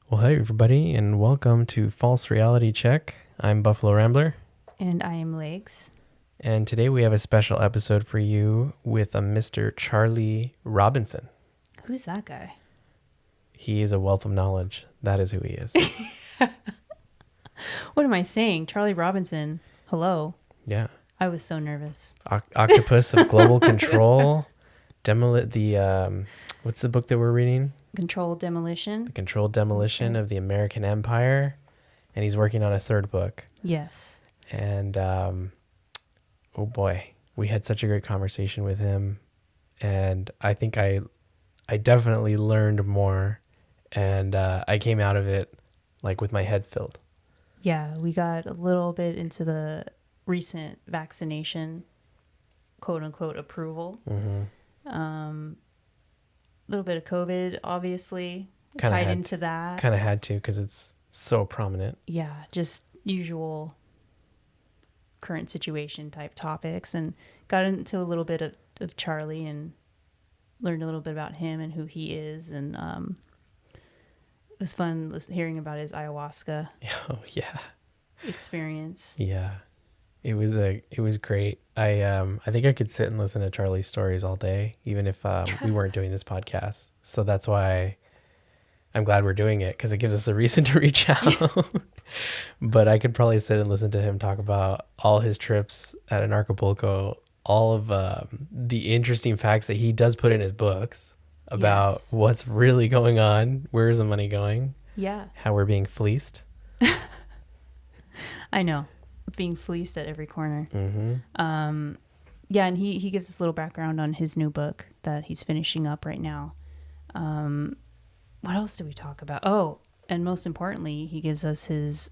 Well, hey, everybody, and welcome to False Reality Check. I'm Buffalo Rambler, And I am Legs. and today we have a special episode for you with a Mr. Charlie Robinson. Who's that guy? He is a wealth of knowledge. That is who he is. What am I saying? Charlie Robinson. Hello. Yeah. I was so nervous. Octopus of Global Control. What's the book that we're reading? Controlled Demolition. The Controlled Demolition of the American Empire. And he's working on a third book. Yes. And, oh boy, we had such a great conversation with him. And I think I definitely learned more. And I came out of it like with my head filled. Yeah, we got a little bit into the recent vaccination, quote unquote, approval. Mm-hmm. A little bit of COVID, obviously, Kinda tied had into that. Kind of had to because it's so prominent. Yeah, just usual current situation type topics, and got into a little bit of Charlie and learned a little bit about him and who he is. And it was fun hearing about his ayahuasca Oh yeah, experience. yeah. It was great. I think I could sit and listen to Charlie's stories all day, even if we weren't doing this podcast. So that's why I'm glad we're doing it, because it gives us a reason to reach out. But I could probably sit and listen to him talk about all his trips at Acapulco, all of the interesting facts that he does put in his books about Yes. what's really going on, where's the money going, Yeah, how we're being fleeced. I know. Being fleeced at every corner. Mm-hmm. Yeah, and he gives us a little background on his new book that he's finishing up right now. What else do we talk about? Oh, and most importantly, he gives us his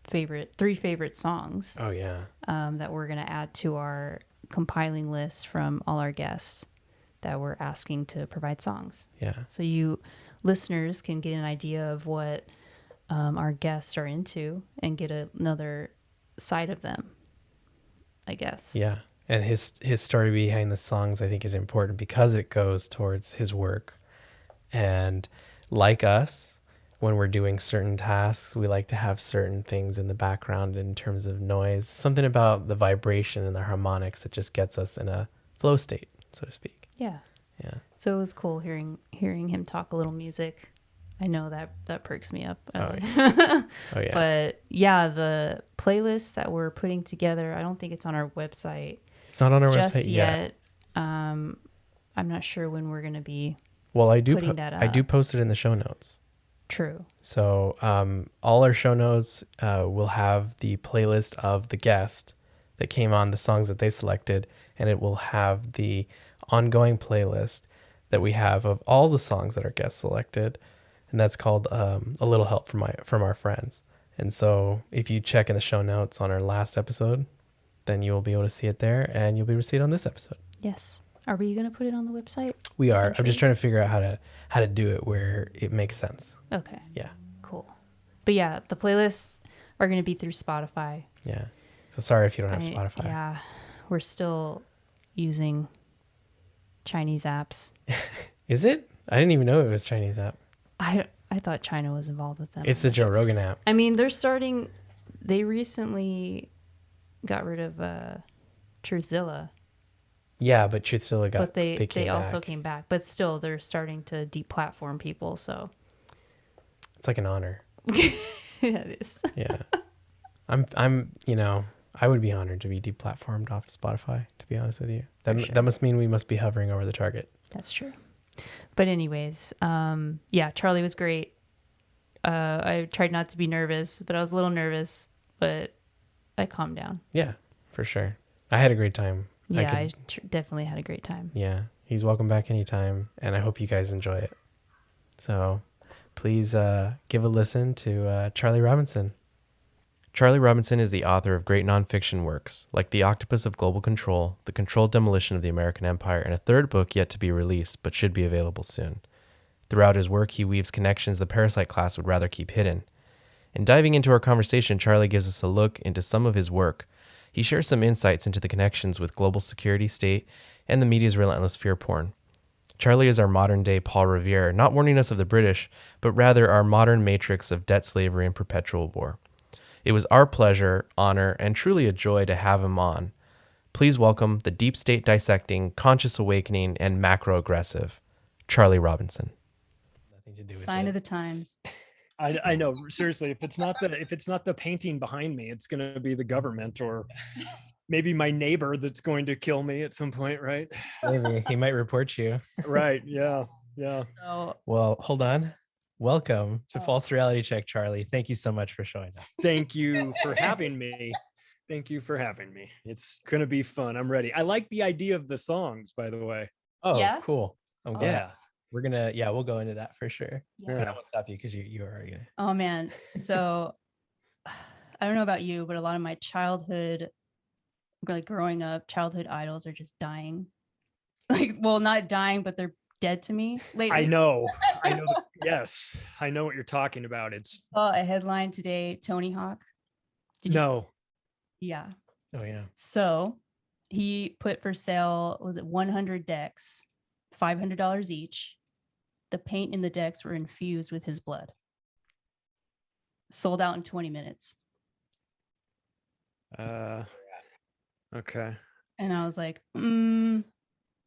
three favorite songs Oh yeah. that we're going to add to our compiling list from all our guests that we're asking to provide songs. Yeah. So you listeners can get an idea of what our guests are into and get another side of them, I guess. Yeah. And his story behind the songs, I think, is important because it goes towards his work. And like us, when we're doing certain tasks, we like to have certain things in the background in terms of noise, something about the vibration and the harmonics that just gets us in a flow state, so to speak. Yeah. Yeah. So it was cool hearing him talk a little music. I know that perks me up. Oh yeah. But yeah, the playlist that we're putting together, I don't think it's on our website It's not on our just website yet. I'm not sure when we're going to be Well, I do putting that I do up. post it in the show notes. True. So all our show notes will have the playlist of the guest that came on, the songs that they selected, and it will have the ongoing playlist that we have of all the songs that our guests selected, and that's called A Little Help from our Friends. And so if you check in the show notes on our last episode, then you will be able to see it there, and you'll be able to see it on this episode. Yes. Are we going to put it on the website? We are. I'm Eventually? just trying to figure out how to do it where it makes sense. Okay. Yeah. Cool. But yeah, the playlists are going to be through Spotify. Yeah. So sorry if you don't have Spotify. Yeah. We're still using Chinese apps. Is it? I didn't even know it was Chinese app. I thought China was involved with them. It's the Joe Rogan app. I mean, they recently got rid of Truthzilla, Yeah, but Truthzilla but they came also back. came back. But still, they're starting to deplatform people, so It's like an honor. yeah, it is. Yeah. I'm I would be honored to be deplatformed off of Spotify, to be honest with you. Sure. That must mean we must be hovering over the target. That's true. But anyways, yeah, Charlie was great. I tried not to be nervous, but I was a little nervous, but I calmed down. Yeah, for sure. I had a great time. Yeah, I definitely had a great time. Yeah, he's welcome back anytime, and I hope you guys enjoy it. So please give a listen to Charlie Robinson. Charlie Robinson is the author of great nonfiction works like The Octopus of Global Control, The Controlled Demolition of the American Empire, and a third book yet to be released but should be available soon. Throughout his work, he weaves connections the parasite class would rather keep hidden. In diving into our conversation, Charlie gives us a look into some of his work. He shares some insights into the connections with global security state and the media's relentless fear porn. Charlie is our modern day Paul Revere, not warning us of the British, but rather our modern matrix of debt, slavery, and perpetual war. It was our pleasure, honor, and truly a joy to have him on. Please welcome the deep state dissecting, conscious awakening, and macroaggressive, Charlie Robinson. Nothing to do with Sign of the times. I know, seriously, if it's not the painting behind me, it's going to be the government or maybe my neighbor that's going to kill me at some point, right? Maybe he might report you. Right. Yeah. So, well, hold on. Welcome to False Reality Check, Charlie. Thank you so much for showing up. Thank you for having me. Thank you for having me. It's going to be fun. I'm ready. I like the idea of the songs, by the way. Oh, yeah? Cool. I'm glad. Yeah. We're gonna, we'll go into that for sure. Yeah. But I won't stop you because you are already gonna. Oh man. So I don't know about you, but a lot of my childhood, like growing up, childhood idols are just dying. Like, well, not dying, but they're dead to me lately. I know. Yes. I know what you're talking about. It's a headline today, Tony Hawk. No. Yeah. Oh yeah. So he put for sale, was it 100 decks, $500 each. The paint in the decks were infused with his blood. Sold out in 20 minutes. Okay. And I was like,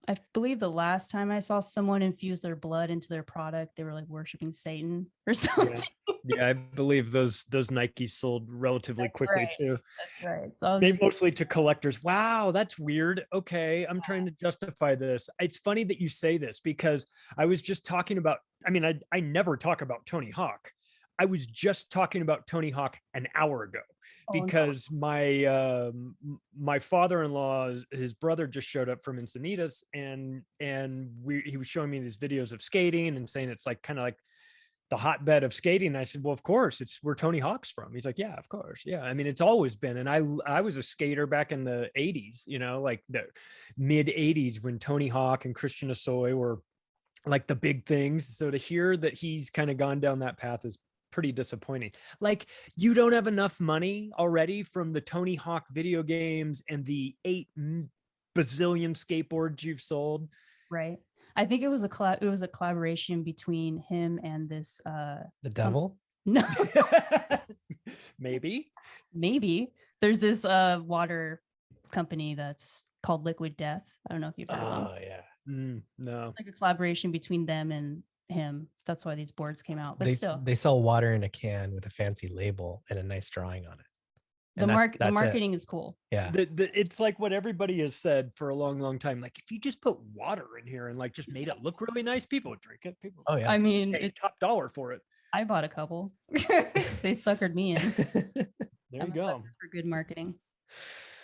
I believe the last time I saw someone infuse their blood into their product, they were like worshiping Satan or something. Yeah, I believe those Nikes sold relatively quickly too. That's right. So they mostly to collectors. Wow, that's weird. Okay, I'm trying to justify this. It's funny that you say this because I was just talking about, I never talk about Tony Hawk. I was just talking about Tony Hawk an hour ago. Because my father-in-law, his brother just showed up from Encinitas, and he was showing me these videos of skating and saying it's like kind of like the hotbed of skating. And I said, well, of course, it's where Tony Hawk's from. He's like, yeah, of course, yeah. I mean, it's always been. And I was a skater back in the '80s, like the mid '80s when Tony Hawk and Christian Asoy were like the big things. So to hear that he's kind of gone down that path is pretty disappointing. Like, you don't have enough money already from the Tony Hawk video games and the 8 bazillion skateboards you've sold. Right. I think it was a collaboration between him and this the devil. No. Maybe there's this water company that's called Liquid Death. I don't know if you've heard of them. Oh yeah. No. It's like a collaboration between them and him. That's why these boards came out. But they sell water in a can with a fancy label and a nice drawing on it. The marketing is cool. Yeah. It's like what everybody has said for a long time. Like, if you just put water in here and like just made it look really nice, people would drink it. People. Oh yeah. I mean, top dollar for it. I bought a couple. They suckered me in. There you go. For good marketing.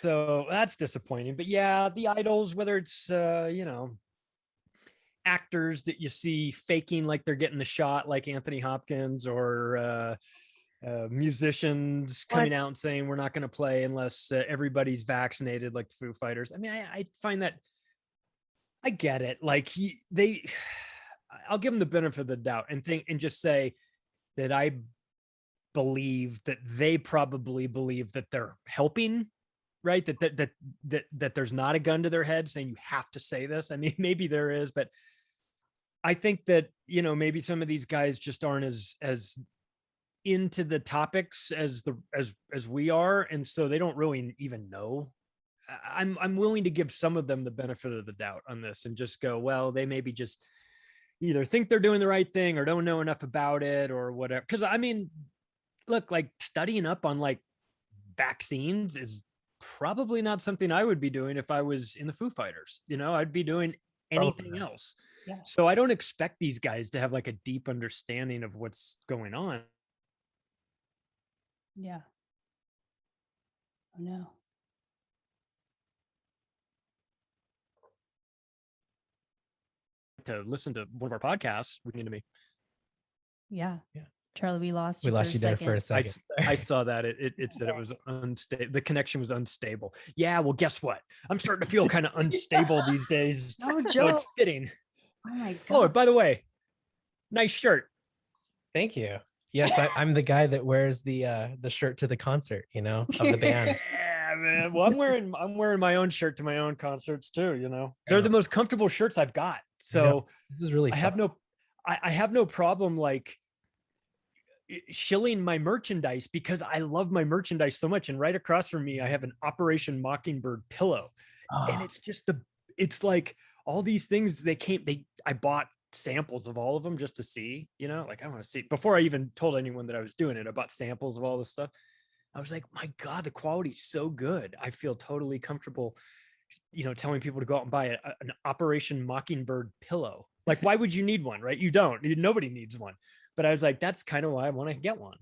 So that's disappointing. But yeah, the idols, whether it's actors that you see faking like they're getting the shot, like Anthony Hopkins, or musicians coming out and saying we're not going to play unless everybody's vaccinated, like the Foo Fighters. I mean, I find that, I get it. Like I'll give them the benefit of the doubt and just say that I believe that they probably believe that they're helping, right? That there's not a gun to their head saying you have to say this. I mean, maybe there is, but I think that, maybe some of these guys just aren't as into the topics as we are. And so they don't really even know. I'm willing to give some of them the benefit of the doubt on this and just go, well, they maybe just either think they're doing the right thing or don't know enough about it or whatever. Cause I mean, look, like studying up on like vaccines is probably not something I would be doing if I was in the Foo Fighters. I'd be doing anything else. Yeah. So I don't expect these guys to have like a deep understanding of what's going on. Yeah. Oh no. To listen to one of our podcasts, we need to be. Yeah. Charlie, we lost you there for a second. I saw that it said it was unstable. The connection was unstable. Yeah, well, guess what? I'm starting to feel kind of unstable these days. No joke. So it's fitting. Oh my God. Oh, by the way, nice shirt. Thank you. Yes, I'm the guy that wears the shirt to the concert, of the band. Yeah, man. Well, I'm wearing my own shirt to my own concerts too. They're the most comfortable shirts I've got. So this is really I have no, I have no problem like shilling my merchandise because I love my merchandise so much. And right across from me, I have an Operation Mockingbird pillow. And it's just it's like all these things I bought samples of all of them just to see, like I want to see before I even told anyone that I was doing it. I bought samples of all this stuff. I was like, my God, the quality's so good. I feel totally comfortable, telling people to go out and buy an Operation Mockingbird pillow. Like, why would you need one, right? You don't. Nobody needs one. But I was like, that's kind of why I want to get one.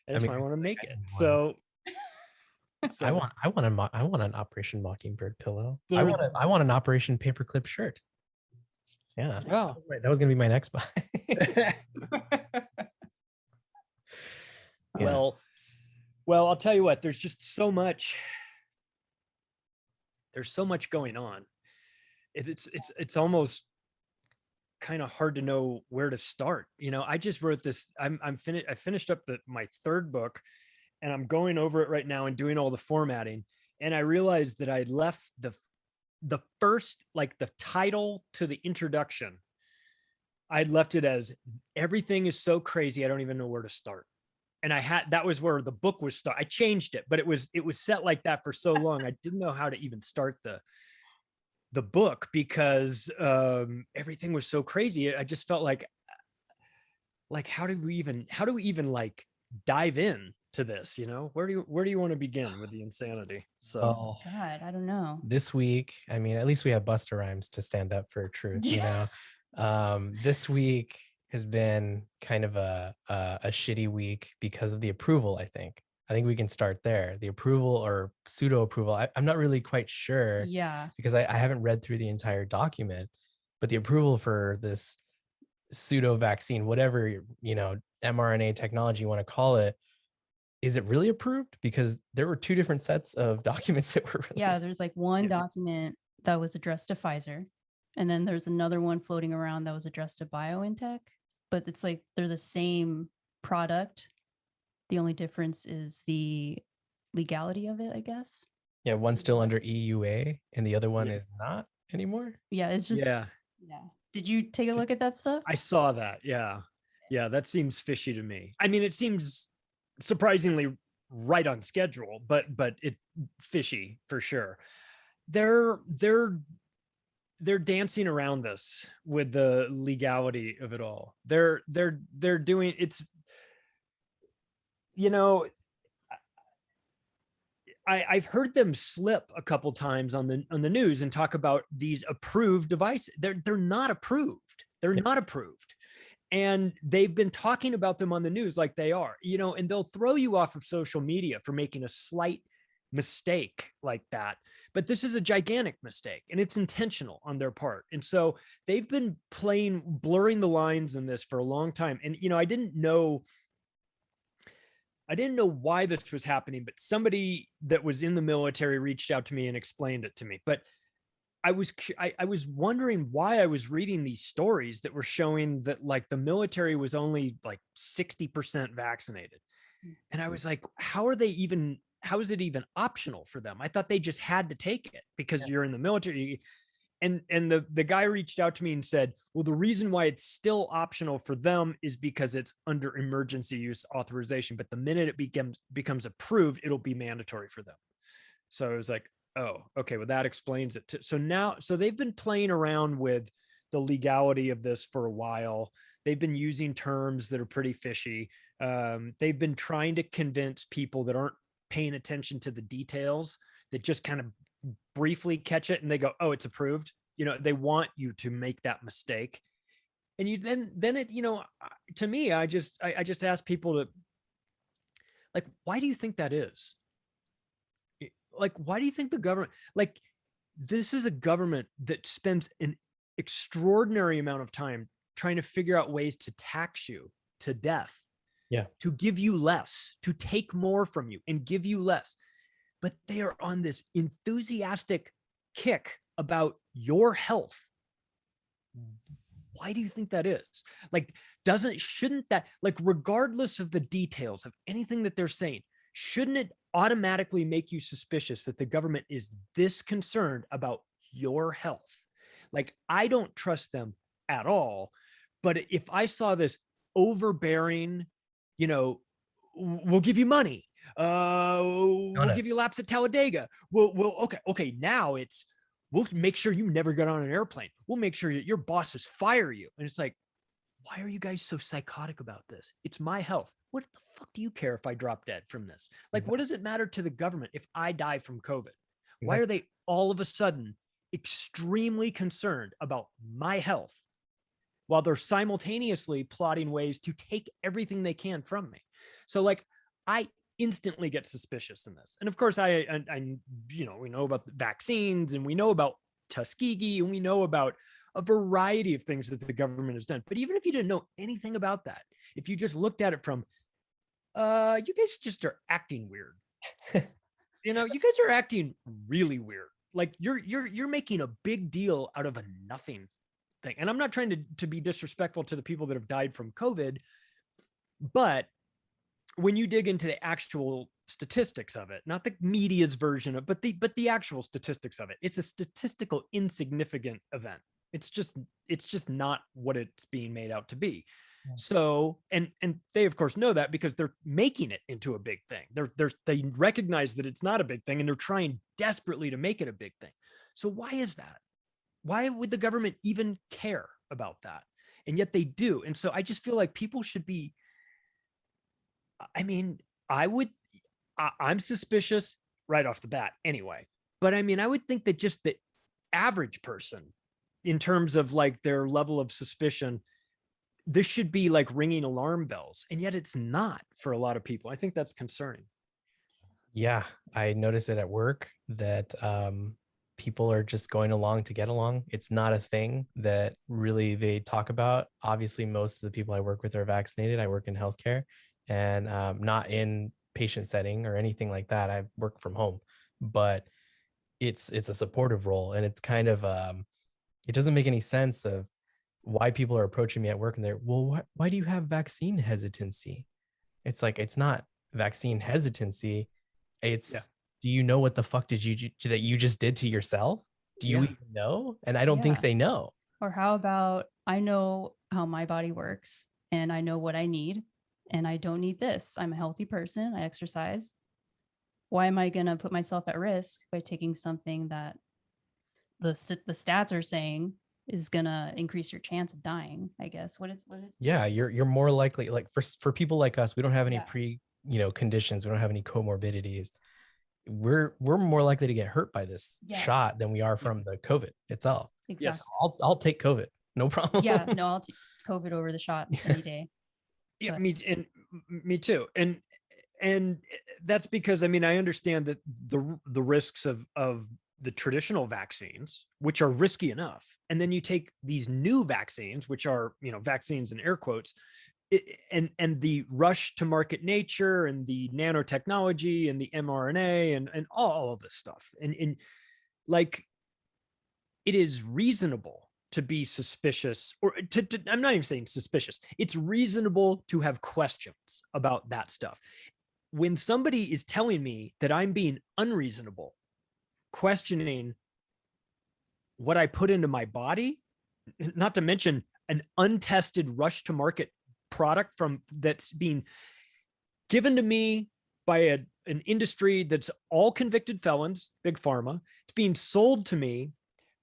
That's why I want to make it. So I want an Operation Mockingbird pillow. I There- want an Operation Paperclip shirt. Yeah. well, That was gonna be my next buy. Yeah. well, I'll tell you what, there's so much going on. It's almost kind of hard to know where to start. I just wrote this. I finished up my third book, and I'm going over it right now and doing all the formatting. And I realized that I left the first, like the title to the introduction, I'd left it as everything is so crazy I don't even know where to start. And that was where the book was start. I changed it, but it was set like that for so long. I didn't know how to even start the book because everything was so crazy. I just felt like how do we even like dive in to this? Where do you want to begin with the insanity? So God, I don't know. This week, I mean, at least we have Busta Rhymes to stand up for truth. This week has been kind of a shitty week because of the approval. I think we can start there. The approval or pseudo approval. I'm not really quite sure. Yeah. Because I haven't read through the entire document, but the approval for this pseudo vaccine, whatever, mRNA technology you want to call it, is it really approved? Because there were two different sets of documents that were released. Yeah, there's like one document that was addressed to Pfizer, and then there's another one floating around that was addressed to BioNTech, but it's like they're the same product. The only difference is the legality of it, I guess. Yeah, one's still under EUA and the other one is not anymore. Yeah, it's just yeah. Did you take a look at that stuff? I saw that. Yeah. That seems fishy to me. I mean, it seems surprisingly right on schedule, but it fishy for sure. They're dancing around this with the legality of it all. They're doing it's, I've heard them slip a couple times on the news and talk about these approved devices. They're not approved. They're not approved. And they've been talking about them on the news like they are, and they'll throw you off of social media for making a slight mistake like that. But this is a gigantic mistake and it's intentional on their part. And so they've been blurring the lines in this for a long time. And, I didn't know why this was happening, but somebody that was in the military reached out to me and explained it to me. But I was wondering why I was reading these stories that were showing that like the military was only like 60% vaccinated. And I was like, how is it even optional for them? I thought they just had to take it because you're in the military. And the guy reached out to me and said, well, the reason why it's still optional for them is because it's under emergency use authorization. But the minute it becomes approved, it'll be mandatory for them. So I was like, oh, okay, well, that explains it. So they've been playing around with the legality of this for a while. They've been using terms that are pretty fishy. They've been trying to convince people that aren't paying attention to the details, that just kind of briefly catch it and they go, oh, it's approved. They want you to make that mistake. And you then it, to me, I just ask people to, like, why do you think that is? Like, why do you think the government, like, this is a government that spends an extraordinary amount of time trying to figure out ways to tax you to death, to give you less, to take more from you and give you less. But they are on this enthusiastic kick about your health. Why do you think that is? Like, shouldn't that, like, regardless of the details of anything that they're saying, shouldn't it automatically make you suspicious that the government is this concerned about your health? Like, I don't trust them at all. But if I saw this overbearing, you know, we'll give you money, we'll give you laps at Talladega, okay, now it's, we'll make sure you never get on an airplane, we'll make sure that your bosses fire you. And it's like, why are you guys so psychotic about this? It's my health. What the fuck do you care if I drop dead from this? Like, Exactly. what does it matter to the government if I die from COVID? Why Exactly. are they all of a sudden extremely concerned about my health while they're simultaneously plotting ways to take everything they can from me? So like, I instantly get suspicious in this. And of course, I you know, we know about the vaccines, and we know about Tuskegee, and we know about a variety of things that the government has done. But even if you didn't know anything about that, if you just looked at it from, you guys just are acting weird. You know, you guys are acting really weird. Like you're making a big deal out of a nothing thing. And I'm not trying to be disrespectful to the people that have died from COVID, but when you dig into the actual statistics of it, not the media's version of, but the actual statistics of it, it's a statistical insignificant event. It's just not what it's being made out to be. So, and they of course know that because they're making it into a big thing. They recognize that it's not a big thing, and they're trying desperately to make it a big thing. So why is that? Why would the government even care about that? And yet they do. And so I just feel like people should be, I mean, I'm suspicious right off the bat anyway. But I mean, I would think that just the average person, in terms of like their level of suspicion, this should be like ringing alarm bells. And yet it's not for a lot of people. I think that's concerning. Yeah, I notice it at work that people are just going along to get along. It's not a thing that really they talk about. Obviously, most of the people I work with are vaccinated. I work in healthcare, and not in patient setting or anything like that. I work from home, but it's a supportive role, and it's kind of it doesn't make any sense of why people are approaching me at work and they're, well, why do you have vaccine hesitancy? It's like, it's not vaccine hesitancy. It's, Yeah. do you know what the fuck did you that you just did to yourself? Do you Yeah. even know? And I don't think Yeah. they know. Or how about, I know how my body works and I know what I need, and I don't need this. I'm a healthy person. I exercise. Why am I going to put myself at risk by taking something that the stats are saying is going to increase your chance of dying? I guess what is Yeah, you're more likely, like for people like us, we don't have any Yeah. conditions, we don't have any comorbidities. We're more likely to get hurt by this Yeah. shot than we are Yeah. from the COVID itself. Exactly. Yes. I'll take COVID, no problem. Yeah, no, I'll take COVID over the shot any day. Yeah, But me too. And that's because, I mean, I understand that the risks of the traditional vaccines, which are risky enough, and then you take these new vaccines, which are, you know, vaccines in air quotes, and the rush to market nature and the nanotechnology and the mRNA and all of this stuff, and like, it is reasonable to be suspicious, or I'm not even saying suspicious. It's reasonable to have questions about that stuff. When somebody is telling me that I'm being unreasonable, questioning what I put into my body, not to mention an untested rush to market product from that's being given to me by an industry that's all convicted felons, big pharma. It's being sold to me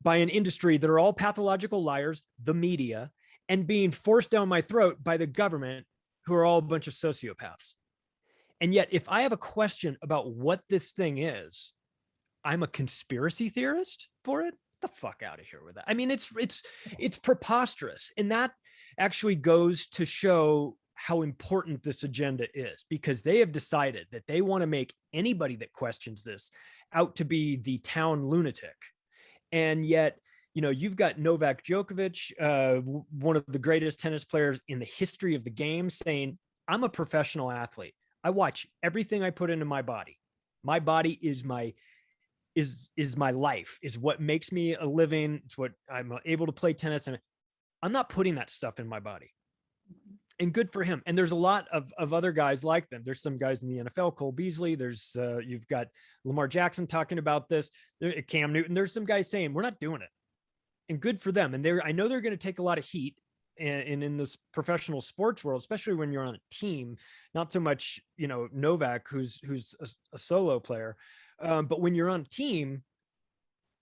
by an industry that are all pathological liars, the media, and being forced down my throat by the government, who are all a bunch of sociopaths. And yet, if I have a question about what this thing is, I'm a conspiracy theorist for it. Get the fuck out of here with that. I mean, it's preposterous. And that actually goes to show how important this agenda is, because they have decided that they want to make anybody that questions this out to be the town lunatic. And yet, you know, you've got Novak Djokovic, one of the greatest tennis players in the history of the game, saying, I'm a professional athlete. I watch everything I put into my body. My body is my life, is what makes me a living. It's what I'm able to play tennis. And I'm not putting that stuff in my body. And good for him. And there's a lot of other guys like them. There's some guys in the NFL, Cole Beasley. There's you've got Lamar Jackson talking about this. Cam Newton. There's some guys saying, we're not doing it. and good for them. And I know they're going to take a lot of heat. And in this professional sports world, especially when you're on a team, not so much, Novak, who's a solo player, but when you're on a team,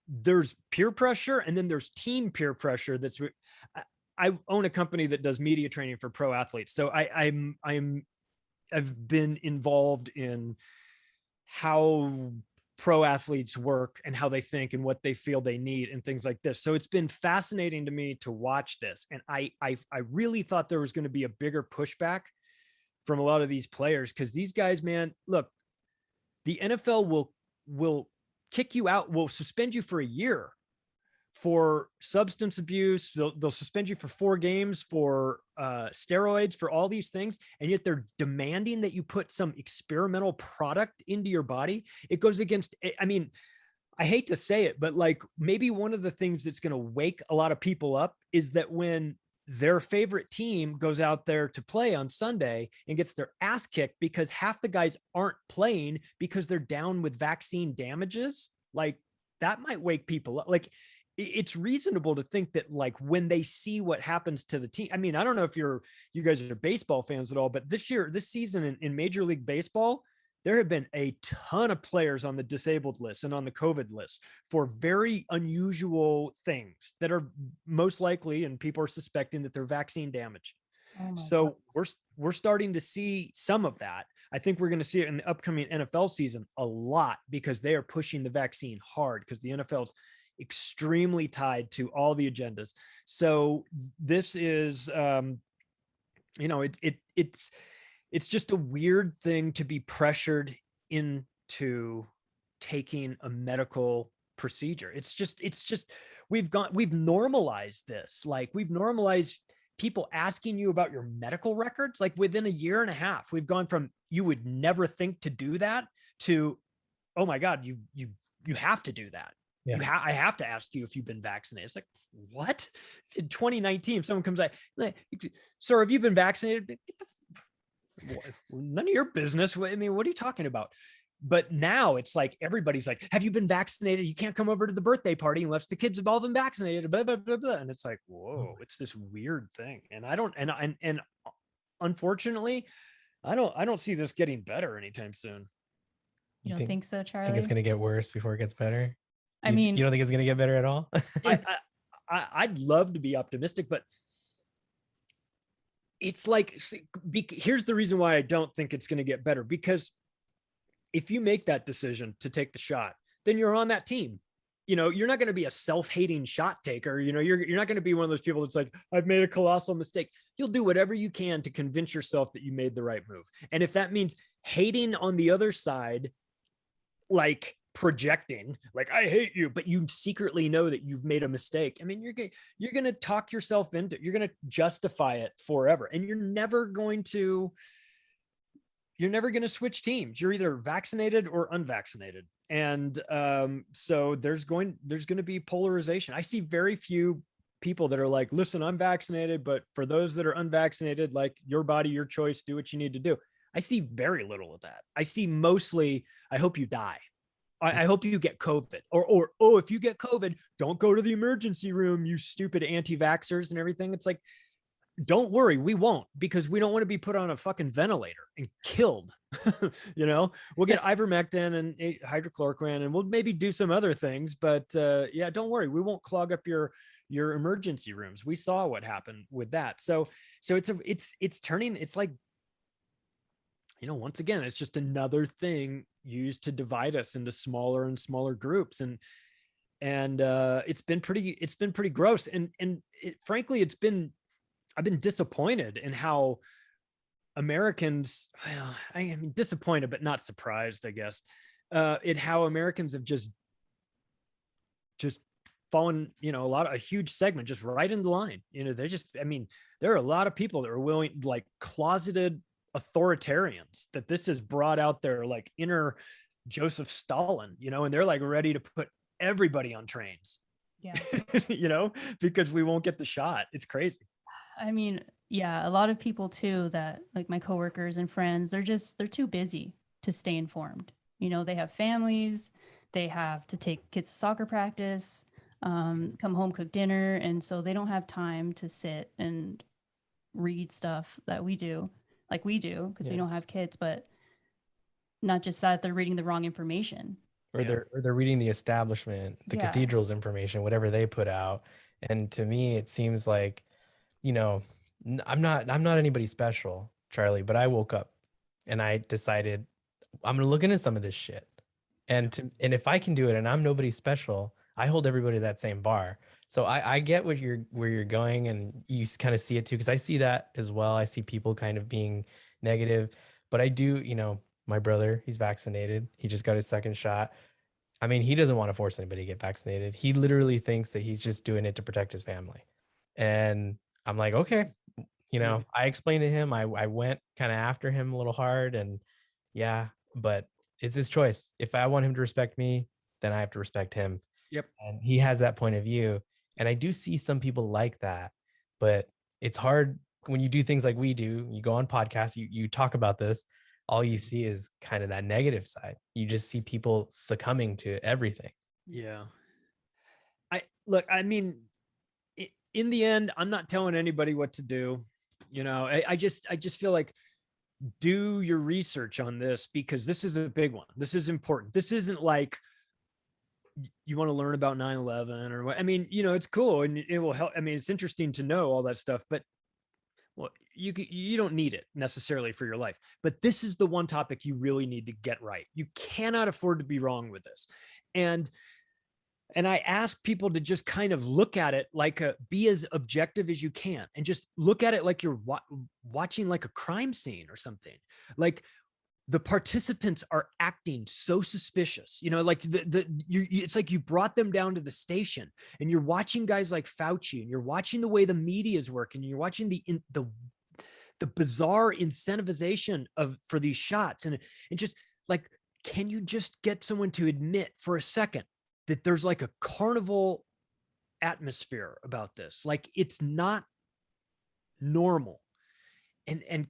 there's peer pressure, and then there's team peer pressure. I own a company that does media training for pro athletes, so I've been involved in how pro athletes work and how they think and what they feel they need and things like this. So it's been fascinating to me to watch this. And I really thought there was going to be a bigger pushback from a lot of these players, because these guys, man, look, the NFL will kick you out, will suspend you for a year for substance abuse. They'll suspend you for 4 games for steroids, for all these things. And yet they're demanding that you put some experimental product into your body. It goes against, I mean, I hate to say it, but like maybe one of the things that's going to wake a lot of people up is that when their favorite team goes out there to play on Sunday and gets their ass kicked because half the guys aren't playing because they're down with vaccine damages, like that might wake people up. Like, it's reasonable to think that, like, when they see what happens to the team, I mean, I don't know if you guys are baseball fans at all, but this season in Major League Baseball, there have been a ton of players on the disabled list and on the COVID list for very unusual things that are most likely, and people are suspecting that they're vaccine damage. Oh my So God. we're starting to see some of that. I think we're going to see it in the upcoming NFL season a lot, because they are pushing the vaccine hard, because the NFL's extremely tied to all the agendas. So this is, it's just a weird thing to be pressured into taking a medical procedure. It's just we've normalized this. Like, we've normalized people asking you about your medical records. Like, within a year and a half, we've gone from you would never think to do that to, oh my God, you have to do that. Yeah. I have to ask you if you've been vaccinated. It's like, what? In 2019, if someone comes like, sir, have you been vaccinated? None of your business. I mean, what are you talking about? But now it's like, everybody's like, have you been vaccinated? You can't come over to the birthday party unless the kids have all been vaccinated, blah, blah, blah, blah. And it's like, whoa, it's this weird thing. And I don't, and unfortunately, I don't see this getting better anytime soon. You don't think so, Think it's Charlie? going to get worse before it gets better? I mean, you don't think it's going to get better at all? I'd love to be optimistic, but it's like, here's the reason why I don't think it's going to get better. Because if you make that decision to take the shot, then you're on that team. You're not going to be a self-hating shot taker. You're not going to be one of those people that's like, I've made a colossal mistake. You'll do whatever you can to convince yourself that you made the right move. And if that means hating on the other side, like projecting, like, I hate you, but you secretly know that you've made a mistake, I mean, you're going to talk yourself into it. You're going to justify it forever. And you're never going to switch teams. You're either vaccinated or unvaccinated. And so there's going to be polarization. I see very few people that are like, listen, I'm vaccinated, but for those that are unvaccinated, like, your body, your choice, do what you need to do. I see very little of that. I see mostly, I hope you die. I hope you get COVID, or oh, if you get COVID, don't go to the emergency room, you stupid anti-vaxxers and everything. It's like, don't worry, we won't, because we don't want to be put on a fucking ventilator and killed. We'll get ivermectin and hydrochloroquine, and we'll maybe do some other things, but yeah, don't worry, we won't clog up your emergency rooms. We saw what happened with that. So it's turning, it's like, once again, it's just another thing used to divide us into smaller and smaller groups. And it's been pretty gross. And frankly, I've been disappointed in how Americans, I mean, disappointed, but not surprised, I guess, at how Americans have just fallen, a huge segment just right in the line. There are a lot of people that are willing, like, closeted authoritarians, that this has brought out their, like, inner Joseph Stalin, and they're like ready to put everybody on trains. yeah. Because we won't get the shot. It's crazy. I mean, yeah, a lot of people too, that, like, my coworkers and friends, they're too busy to stay informed. They have families, they have to take kids to soccer practice. come home, cook dinner. And so they don't have time to sit and read stuff that we do, like we do, because we Yeah. don't have kids, but not just that, they're reading the wrong information. Or Yeah. they're reading the establishment, the Yeah. cathedral's information, whatever they put out. And to me, it seems like, you know, I'm not anybody special, Charlie, but I woke up and I decided I'm gonna look into some of this shit. And if I can do it and I'm nobody special, I hold everybody to that same bar. So I get what you're where you're going, and you kind of see it too, because I see that as well. I see people kind of being negative, but I do, my brother, he's vaccinated. He just got his second shot. I mean, he doesn't want to force anybody to get vaccinated. He literally thinks that he's just doing it to protect his family. And I'm like, okay, Yeah. I explained to him, I went kind of after him a little hard, and yeah, but it's his choice. If I want him to respect me, then I have to respect him. Yep. And he has that point of view. And I do see some people like that, but it's hard when you do things like we do. You go on podcasts, you talk about this, all you see is kind of that negative side. You just see people succumbing to everything. Yeah. I mean, in the end, I'm not telling anybody what to do. I just feel like do your research on this, because this is a big one. This is important. This isn't like you want to learn about 9/11 or what. I mean, it's cool and it will help. I mean, it's interesting to know all that stuff, but well, you don't need it necessarily for your life. But this is the one topic you really need to get right. You cannot afford to be wrong with this. And I ask people to just kind of look at it like be as objective as you can, and just look at it like you're watching like a crime scene or something. Like the participants are acting so suspicious, like it's like you brought them down to the station and you're watching guys like Fauci, and you're watching the way the media is working, and you're watching the bizarre incentivization for these shots. And just like, can you just get someone to admit for a second that there's like a carnival atmosphere about this? Like, it's not normal. And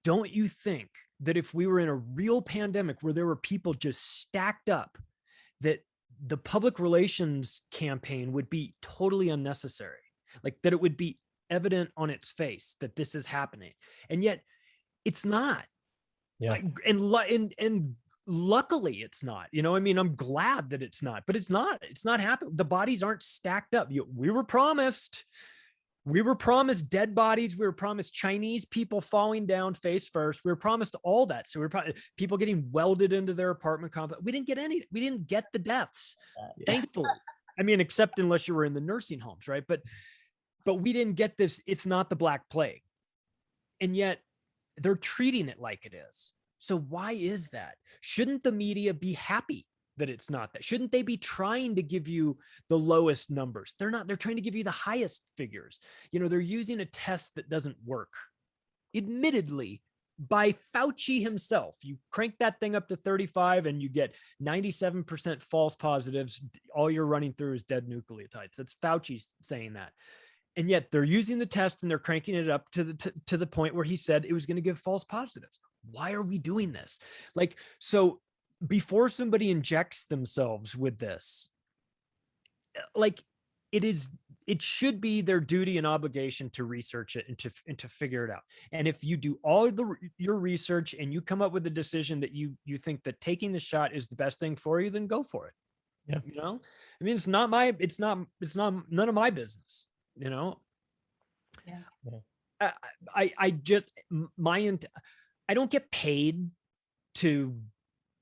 don't you think that if we were in a real pandemic where there were people just stacked up, that the public relations campaign would be totally unnecessary? Like, that it would be evident on its face that this is happening, and yet it's not. Yeah. Like, and luckily it's not. I mean, I'm glad that it's not, but it's not happening. The bodies aren't stacked up. We were promised dead bodies. We were promised Chinese people falling down face first. We were promised all that. So we were people getting welded into their apartment complex. We didn't get any. We didn't get the deaths, thankfully. I mean, except unless you were in the nursing homes, right? But we didn't get this. It's not the Black Plague, and yet they're treating it like it is. So why is that? Shouldn't the media be happy that it's not that? Shouldn't they be trying to give you the lowest numbers? They're not. They're trying to give you the highest figures. They're using a test that doesn't work, admittedly, by Fauci himself. You crank that thing up to 35 and you get 97% false positives. All you're running through is dead nucleotides. That's Fauci saying that. And yet they're using the test and they're cranking it up to the point where he said it was going to give false positives. Why are we doing this? Like, so before somebody injects themselves with this, like, it should be their duty and obligation to research it and to figure it out. And if you do all your research and you come up with a decision that you think that taking the shot is the best thing for you, then go for it. Yeah. I mean, it's not none of my business. Yeah. I don't get paid to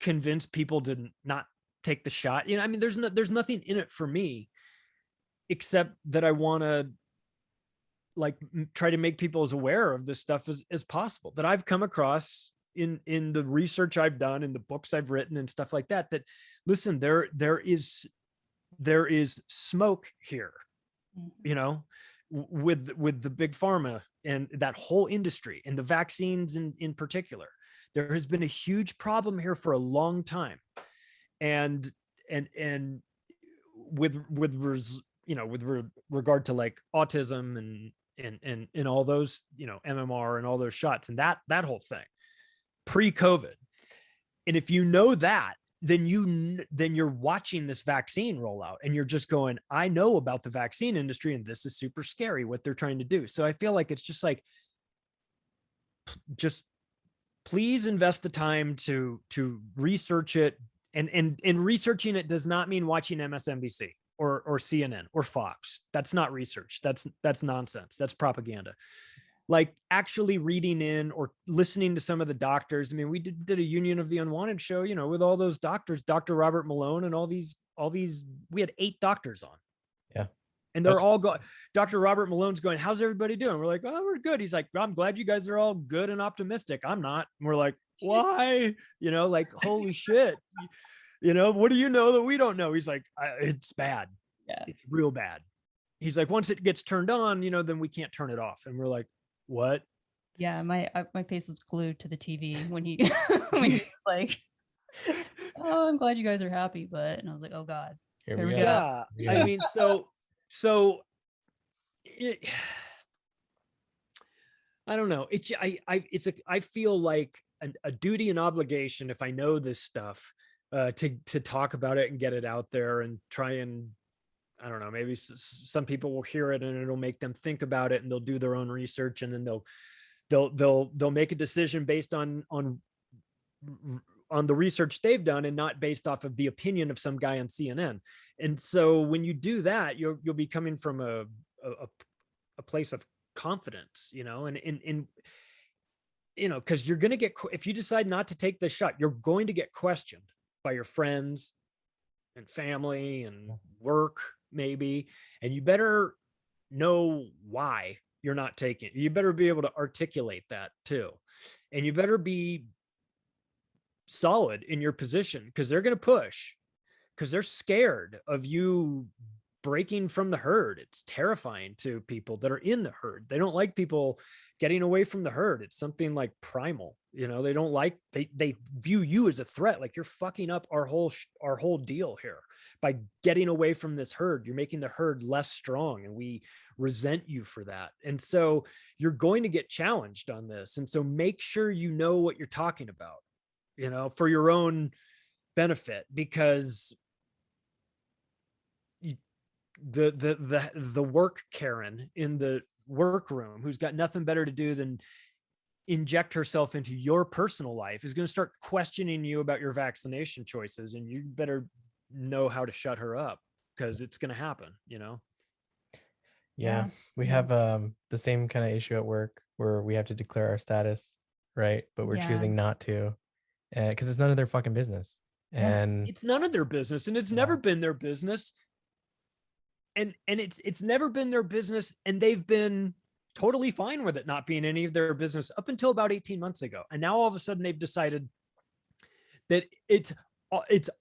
convince people to not take the shot. I mean, there's nothing in it for me, except that I want to like try to make people as aware of this stuff as possible, that I've come across in the research I've done, in the books I've written and stuff like that, that listen, there is smoke here, with the big pharma and that whole industry and the vaccines in particular. There has been a huge problem here for a long time. And with regard to like autism and all those, MMR and all those shots and that whole thing pre-COVID. And if you know that, then you're watching this vaccine roll out and you're just going, I know about the vaccine industry and this is super scary what they're trying to do. So I feel like it's just like, just please invest the time to research it. And researching it does not mean watching MSNBC or CNN or Fox. That's not research. That's nonsense. That's propaganda. Like actually reading in or listening to some of the doctors. I mean, we did a Union of the Unwanted show, you know, with all those doctors, Dr. Robert Malone and all these, we had 8 doctors on. Yeah. And they're all going, Dr. Robert Malone's going, how's everybody doing? We're like, oh, we're good. He's like, I'm glad you guys are all good and optimistic. I'm not. And we're like, why? You know, like, holy shit. You know, what do you know that we don't know? He's like, it's bad. Yeah. It's real bad. He's like, once it gets turned on, you know, then we can't turn it off. And we're like, what? Yeah, my face was glued to the TV when he when he was like, "Oh, I'm glad you guys are happy," and I was like, "Oh God, Here here we we go. go." Yeah. I mean, I don't know. I feel like a duty and obligation, if I know this stuff, to talk about it and get it out there and try and, I don't know, maybe some people will hear it and it'll make them think about it and they'll do their own research and then they'll make a decision based on the research they've done and not based off of the opinion of some guy on CNN. And so when you do that, you'll be coming from a place of confidence, you know, and you know, because you're going to get, if you decide not to take the shot, you're going to get questioned by your friends and family and work maybe, and you better know why you're not taking it. You better be able to articulate that too. And you better be solid in your position because they're going to push, because they're scared of you breaking from the herd. It's terrifying to people that are in the herd. They don't like people getting away from the herd. It's something like primal, you know, they don't like, they view you as a threat. Like you're fucking up our whole deal here by getting away from this herd. You're making the herd less strong and we resent you for that. And so you're going to get challenged on this. And so make sure you know what you're talking about, you know, for your own benefit, because the work Karen in the workroom who's got nothing better to do than inject herself into your personal life is going to start questioning you about your vaccination choices, and you better know how to shut her up because it's going to happen, you know? Yeah. We have the same kind of issue at work where we have to declare our status, right? But we're choosing not to because it's none of their fucking business. And it's none of their business, and it's never been their business. And it's never been their business, and they've been totally fine with it not being any of their business up until about 18 months ago. And now all of a sudden they've decided that it's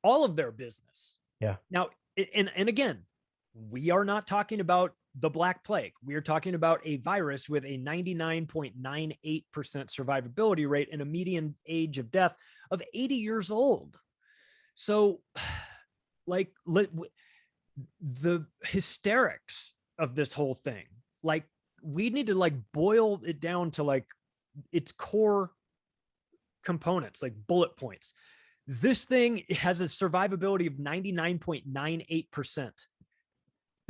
all of their business. Yeah. Now, and again, we are not talking about the Black Plague. We are talking about a virus with a 99.98% survivability rate and a median age of death of 80 years old. So like the hysterics of this whole thing, like we need to like boil it down to like its core components, like bullet points. This thing has a survivability of 99.98%.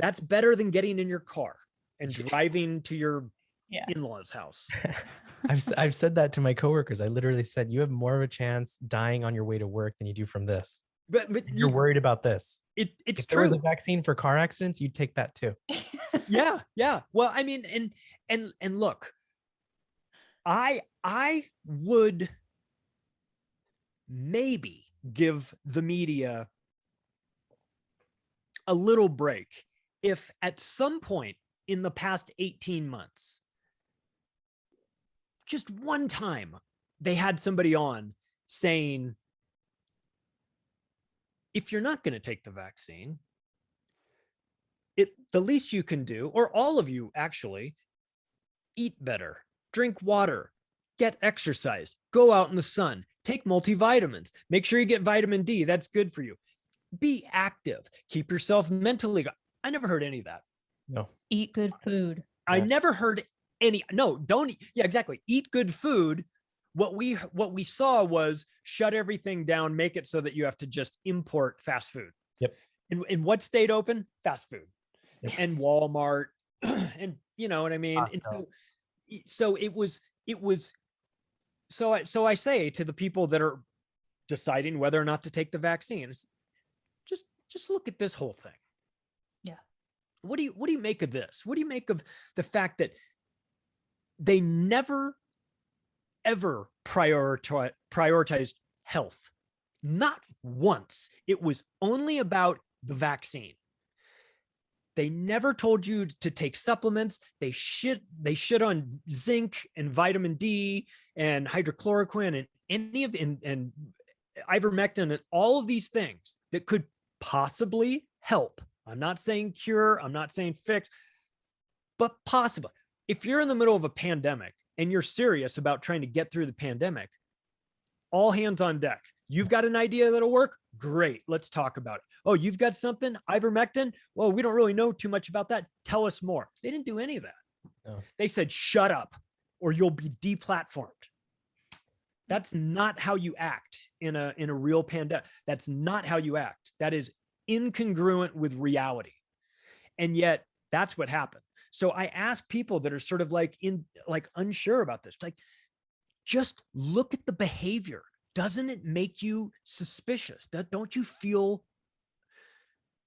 That's better than getting in your car and driving to your in-laws' house. I've said that to my coworkers. I literally said, you have more of a chance dying on your way to work than you do from this. But you're worried about this. It's if true. There was a vaccine for car accidents, you'd take that too. Yeah. Well, I mean, and look, I would maybe give the media a little break if at some point in the past 18 months, just one time, they had somebody on saying, if you're not going to take the vaccine, the least you can do, or all of you actually, eat better, drink water, get exercise, go out in the sun, take multivitamins, make sure you get vitamin D. That's good for you. Be active, keep yourself mentally. I never heard any of that. No. Eat good food. I never heard any. No, don't. Yeah, exactly. Eat good food, what we saw was shut everything down, make it so that you have to just import fast food. Yep. And what stayed open? Fast food. Yep. And Walmart and you know what I mean? And so it was so I say to the people that are deciding whether or not to take the vaccine, just look at this whole thing. Yeah. What do you make of this? What do you make of the fact that they never ever prioritized health? Not once. It was only about the vaccine. They never told you to take supplements. They shit on zinc and vitamin D and hydrochloroquine and any of the and ivermectin and all of these things that could possibly help. I'm not saying cure, I'm not saying fix, but possibly. If you're in the middle of a pandemic and you're serious about trying to get through the pandemic, all hands on deck. You've got an idea that'll work? Great. Let's talk about it. Oh, you've got something? Ivermectin? Well, we don't really know too much about that. Tell us more. They didn't do any of that. No. They said, shut up or you'll be deplatformed. That's not how you act in a real pandemic. That's not how you act. That is incongruent with reality. And yet that's what happened. So I ask people that are sort of like unsure about this, like, just look at the behavior. Doesn't it make you suspicious? Don't you feel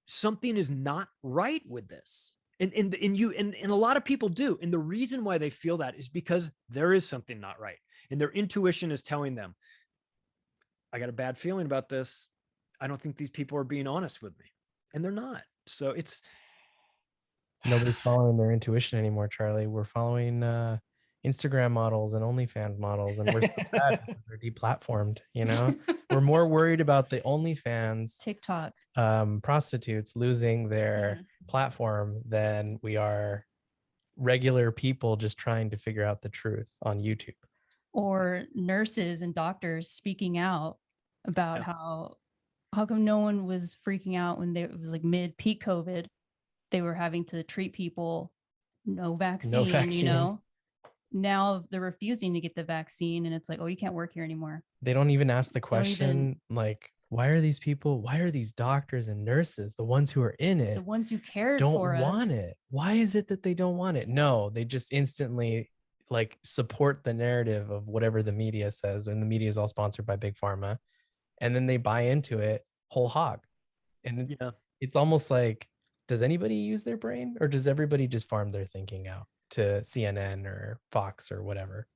something is not right with this? And a lot of people do. And the reason why they feel that is because there is something not right. And their intuition is telling them, I got a bad feeling about this. I don't think these people are being honest with me. And they're not. So it's nobody's following their intuition anymore, Charlie. We're following Instagram models and OnlyFans models, and we're so bad because they're deplatformed. You know, we're more worried about the OnlyFans TikTok prostitutes losing their platform than we are regular people just trying to figure out the truth on YouTube. Or nurses and doctors speaking out about how come no one was freaking out when it was like mid-peak COVID. They were having to treat people, no vaccine, you know. Now they're refusing to get the vaccine and it's like, oh, you can't work here anymore. They don't even ask the question, like, why are these doctors and nurses, the ones who are in it, the ones who cared don't for want us, it? Why is it that they don't want it? No, they just instantly like support the narrative of whatever the media says, and the media is all sponsored by Big Pharma, and then they buy into it whole hog. And it's almost like, does anybody use their brain, or does everybody just farm their thinking out to CNN or Fox or whatever?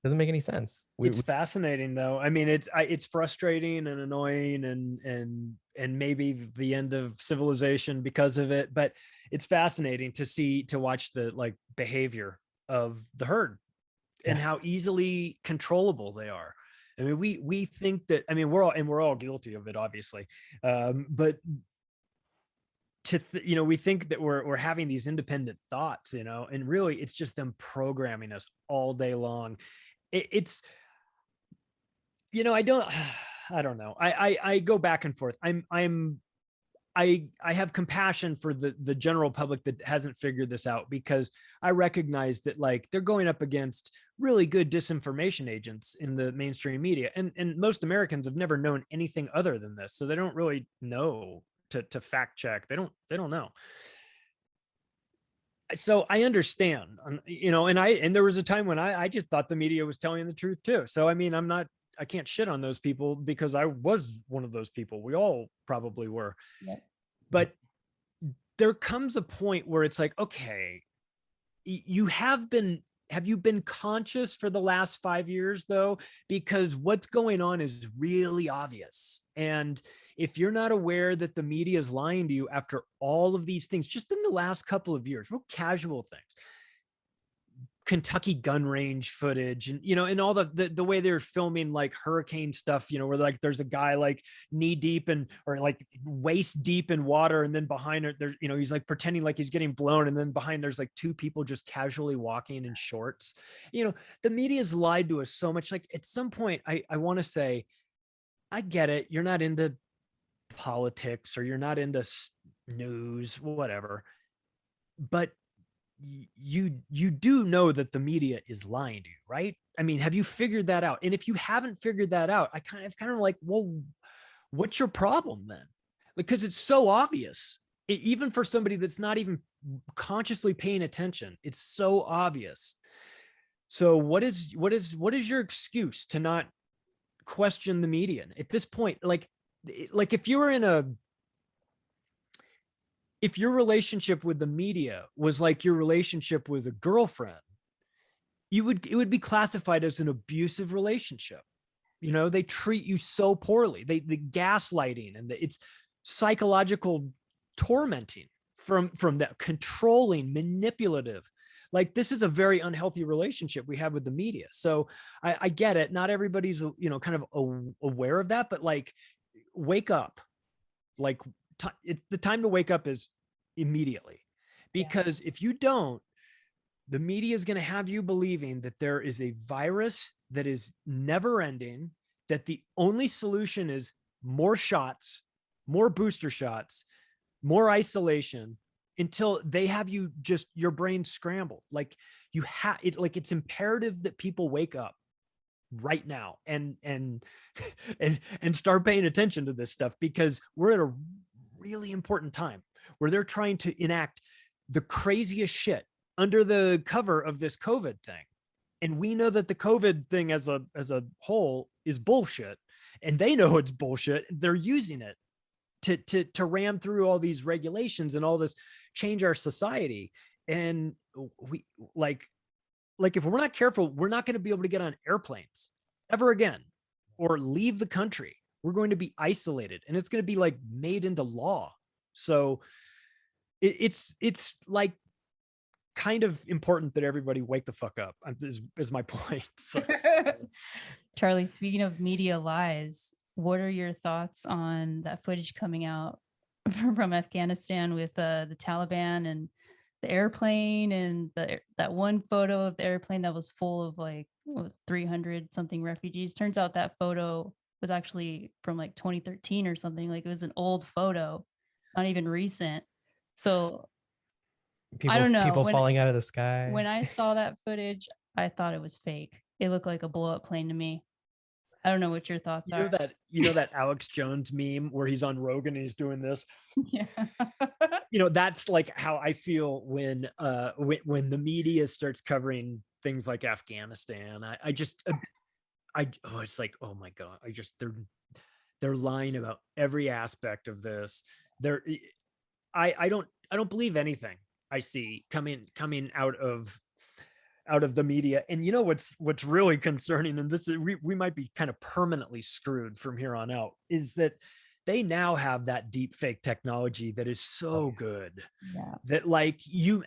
Doesn't make any sense. It's fascinating though. I mean, it's frustrating and annoying and maybe the end of civilization because of it, but it's fascinating to watch the like behavior of the herd and how easily controllable they are. I mean, we think that, I mean, we're all guilty of it, obviously. But we think that we're having these independent thoughts, you know, and really it's just them programming us all day long. It's, you know, I don't know. I go back and forth. I have compassion for the general public that hasn't figured this out, because I recognize that like they're going up against really good disinformation agents in the mainstream media. And most Americans have never known anything other than this. So they don't really know to fact check. They don't know. So I understand, you know, and there was a time when I just thought the media was telling the truth too. So, I mean, I can't shit on those people because I was one of those people. We all probably were. Yep. But there comes a point where it's like, okay, have you been conscious for the last 5 years though? Because what's going on is really obvious. And if you're not aware that the media is lying to you after all of these things, just in the last couple of years, real casual things, Kentucky gun range footage, and, you know, and all the way they're filming like hurricane stuff, you know, where like there's a guy like knee deep or like waist deep in water. And then behind it, there's, you know, he's like pretending like he's getting blown. And then behind there's like two people just casually walking in shorts. You know, the media's lied to us so much. Like at some point I want to say, I get it. You're not into politics or you're not into news, whatever, but you do know that the media is lying to you, right? I mean, have you figured that out? And if you haven't figured that out, I kind of like, well, what's your problem then? Because it's so obvious. Even for somebody that's not even consciously paying attention, it's so obvious. So what is your excuse to not question the media at this point? Like if you were in a if your relationship with the media was like your relationship with a girlfriend, it would be classified as an abusive relationship. You know, they treat you so poorly. The gaslighting and it's psychological tormenting from that, controlling, manipulative. Like, this is a very unhealthy relationship we have with the media. So I get it. Not everybody's, kind of aware of that, but like, wake up. Like, the time to wake up is immediately, because if you don't, the media is going to have you believing that there is a virus that is never ending, that the only solution is more shots, more booster shots, more isolation, until they have you just, your brain scrambled. Like, you have it, like, it's imperative that people wake up right now and and start paying attention to this stuff, because we're at a really important time where they're trying to enact the craziest shit under the cover of this COVID thing. And we know that the COVID thing as a whole is bullshit, and they know it's bullshit. They're using it to ram through all these regulations and all this, change our society. And we like if we're not careful, we're not going to be able to get on airplanes ever again or leave the country. We're going to be isolated, and it's going to be like made into law. So it's like kind of important that everybody wake the fuck up, is my point. So. Charlie, speaking of media lies, what are your thoughts on that footage coming out from Afghanistan with the Taliban and the airplane, and that one photo of the airplane that was full of like, what was 300 something refugees? Turns out that photo was actually from like 2013 or something. Like, it was an old photo, not even recent. So I don't know. People falling out of the sky. When I saw that footage, I thought it was fake. It looked like a blow up plane to me. I don't know what your thoughts are. That Alex Jones meme where he's on Rogan and he's doing this. Yeah. That's like how I feel when the media starts covering things like Afghanistan. It's like, oh my God, they're lying about every aspect of this. I don't believe anything I see coming out of the media. And what's really concerning, and this is, we might be kind of permanently screwed from here on out, is that they now have that deep fake technology that is so good that, like, you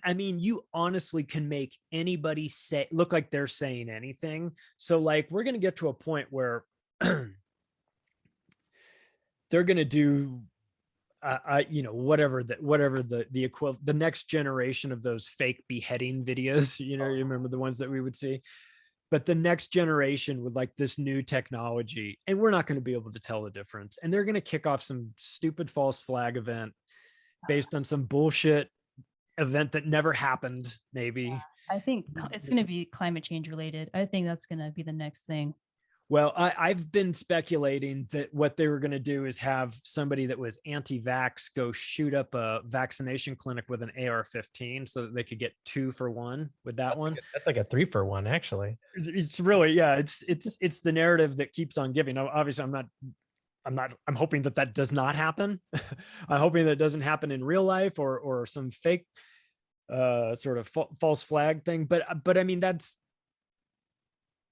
honestly can make anybody look like they're saying anything. So like, we're going to get to a point where they're going to do whatever the equivalent, the next generation of those fake beheading videos, you remember the ones that we would see, but the next generation with like this new technology, and we're not going to be able to tell the difference. And they're going to kick off some stupid false flag event based on some bullshit event that never happened. Maybe. I think it's going to be climate change related. I think that's going to be the next thing. Well, I've been speculating that what they were going to do is have somebody that was anti-vax go shoot up a vaccination clinic with an AR-15 so that they could get 2 for 1 with that one. That's like a 3 for 1, actually. It's really, yeah, it's the narrative that keeps on giving. Now, obviously, I'm hoping that does not happen. I'm hoping that it doesn't happen in real life or some fake sort of false flag thing. But I mean,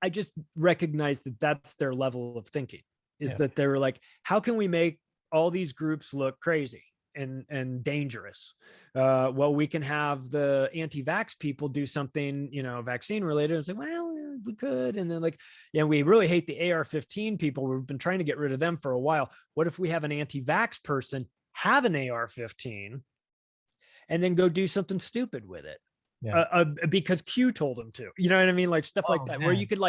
I just recognize that that's their level of thinking, is that they were like, how can we make all these groups look crazy and dangerous? Well, we can have the anti-vax people do something, vaccine related, and say, well, we could. And then like, yeah, we really hate the AR-15 people. We've been trying to get rid of them for a while. What if we have an anti-vax person have an AR-15 and then go do something stupid with it? Yeah. because Q told him to, you know what I mean? Like stuff like Oh, that, where man. you could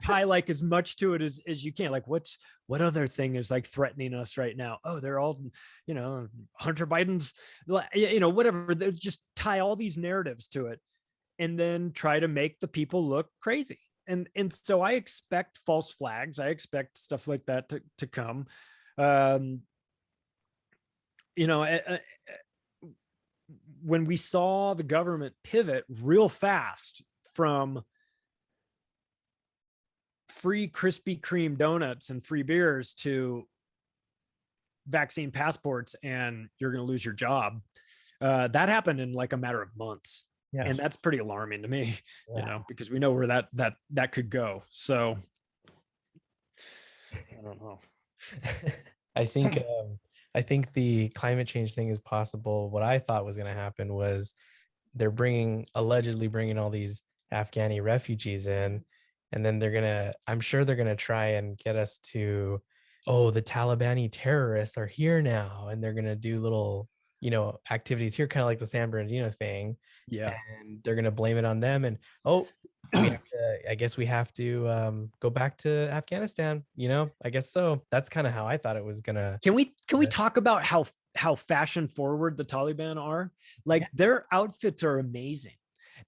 tie like as much to it as you can. Like what other thing is like threatening us right now? Oh, they're all, Hunter Biden's, whatever. They just tie all these narratives to it and then try to make the people look crazy. And so I expect false flags. I expect stuff like that to come. You know, when we saw the government pivot real fast from free Krispy Kreme donuts and free beers to vaccine passports and you're going to lose your job, that happened in like a matter of months. Yeah. And that's pretty alarming to me, Yeah. because we know where that could go. So I don't know. I think I think the climate change thing is possible. What I thought was going to happen was they're allegedly bringing all these Afghani refugees in, and then I'm sure they're gonna try and get us to, oh, the Talibani terrorists are here now, and they're gonna do little, activities here, kind of like the San Bernardino thing, Yeah. and they're gonna blame it on them. And I guess we have to go back to Afghanistan. I guess so. That's kind of how I thought it was gonna. Can we talk about how fashion forward the Taliban are? Like their outfits are amazing.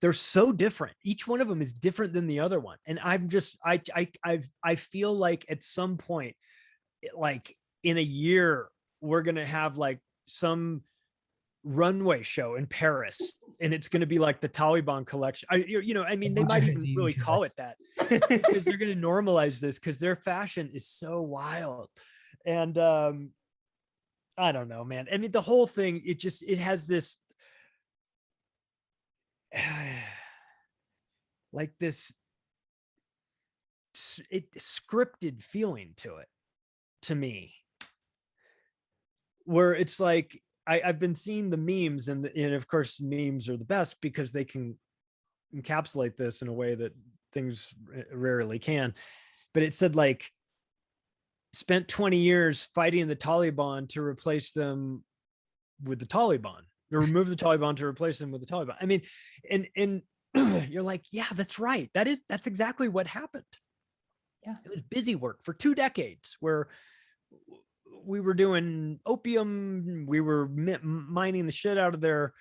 They're so different. Each one of them is different than the other one. And I feel like at some point, like in a year, we're going to have like some runway show in Paris and it's going to be like the Taliban collection. They might even really call it that because they're going to normalize this because their fashion is so wild. And I don't know, man. I mean, the whole thing, it has this like this scripted feeling to it, to me, where it's like I've been seeing the memes, and of course memes are the best because they can encapsulate this in a way that things rarely can. But it said like spent 20 years fighting the Taliban to replace them with the Taliban, or remove the Taliban to replace them with the Taliban. I mean, and you're like, yeah, that's right. That's exactly what happened. Yeah. It was busy work for 2 decades where we were doing opium. We were mining the shit out of their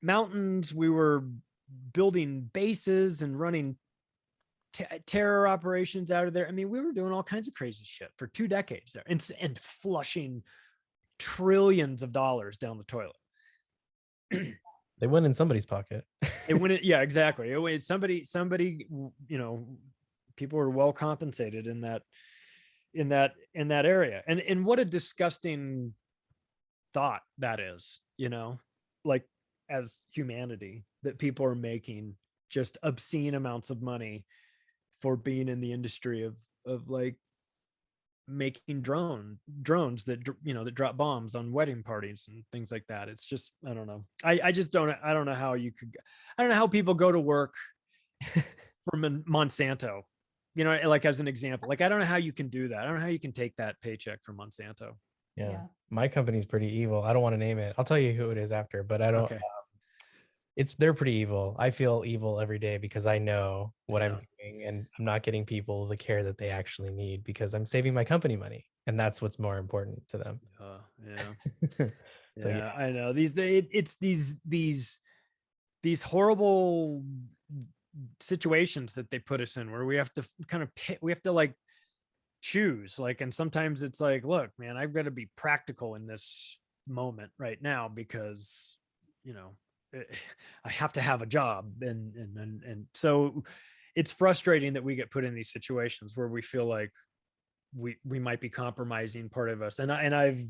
mountains. We were building bases and running terror operations out of there. I mean, we were doing all kinds of crazy shit for 2 decades there, and flushing trillions of dollars down the toilet. They went in somebody's pocket. It went, yeah, exactly. It was somebody, people were well compensated in that area. And what a disgusting thought that is, like as humanity, that people are making just obscene amounts of money for being in the industry of like making drones that that drop bombs on wedding parties and things like that. It's just, I don't know. I don't know how you could, I don't know how people go to work for Monsanto, like as an example. Like I don't know how you can do that. I don't know how you can take that paycheck from Monsanto. Yeah. My company's pretty evil. I don't want to name it. I'll tell you who it is after, but I don't. Okay. They're pretty evil. I feel evil every day because I know what I'm doing, and I'm not getting people the care that they actually need because I'm saving my company money, and that's what's more important to them. Yeah. So, yeah, I know it's these horrible situations that they put us in where we have to kind of we have to like choose, like, and sometimes it's like, look, man, I've got to be practical in this moment right now because I have to have a job, and so it's frustrating that we get put in these situations where we feel like we might be compromising part of us. And I've,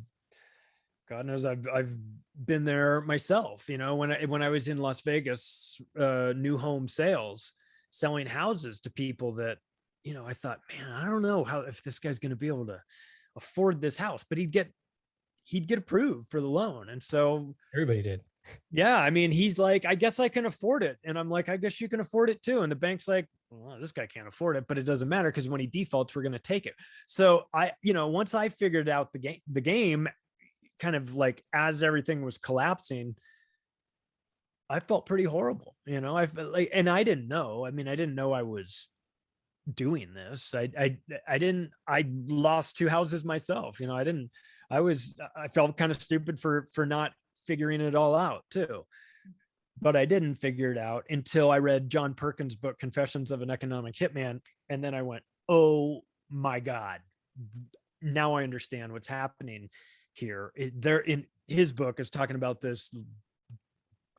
God knows, I've been there myself. When I was in Las Vegas, new home sales, selling houses to people that I thought, man, I don't know if this guy's going to be able to afford this house, but he'd get approved for the loan, and so everybody did. Yeah, I mean, he's like, I guess I can afford it. And I'm like, I guess you can afford it too. And the bank's like, well, this guy can't afford it, but it doesn't matter because when he defaults, we're going to take it. So once I figured out the game kind of like as everything was collapsing, I felt pretty horrible, I felt like, and I didn't know. I mean, I didn't know I was doing this. I lost two houses myself. I felt kind of stupid for not figuring it all out too. But I didn't figure it out until I read John Perkins' book, Confessions of an Economic Hitman. And then I went, oh my God, now I understand what's happening here. There in his book is talking about this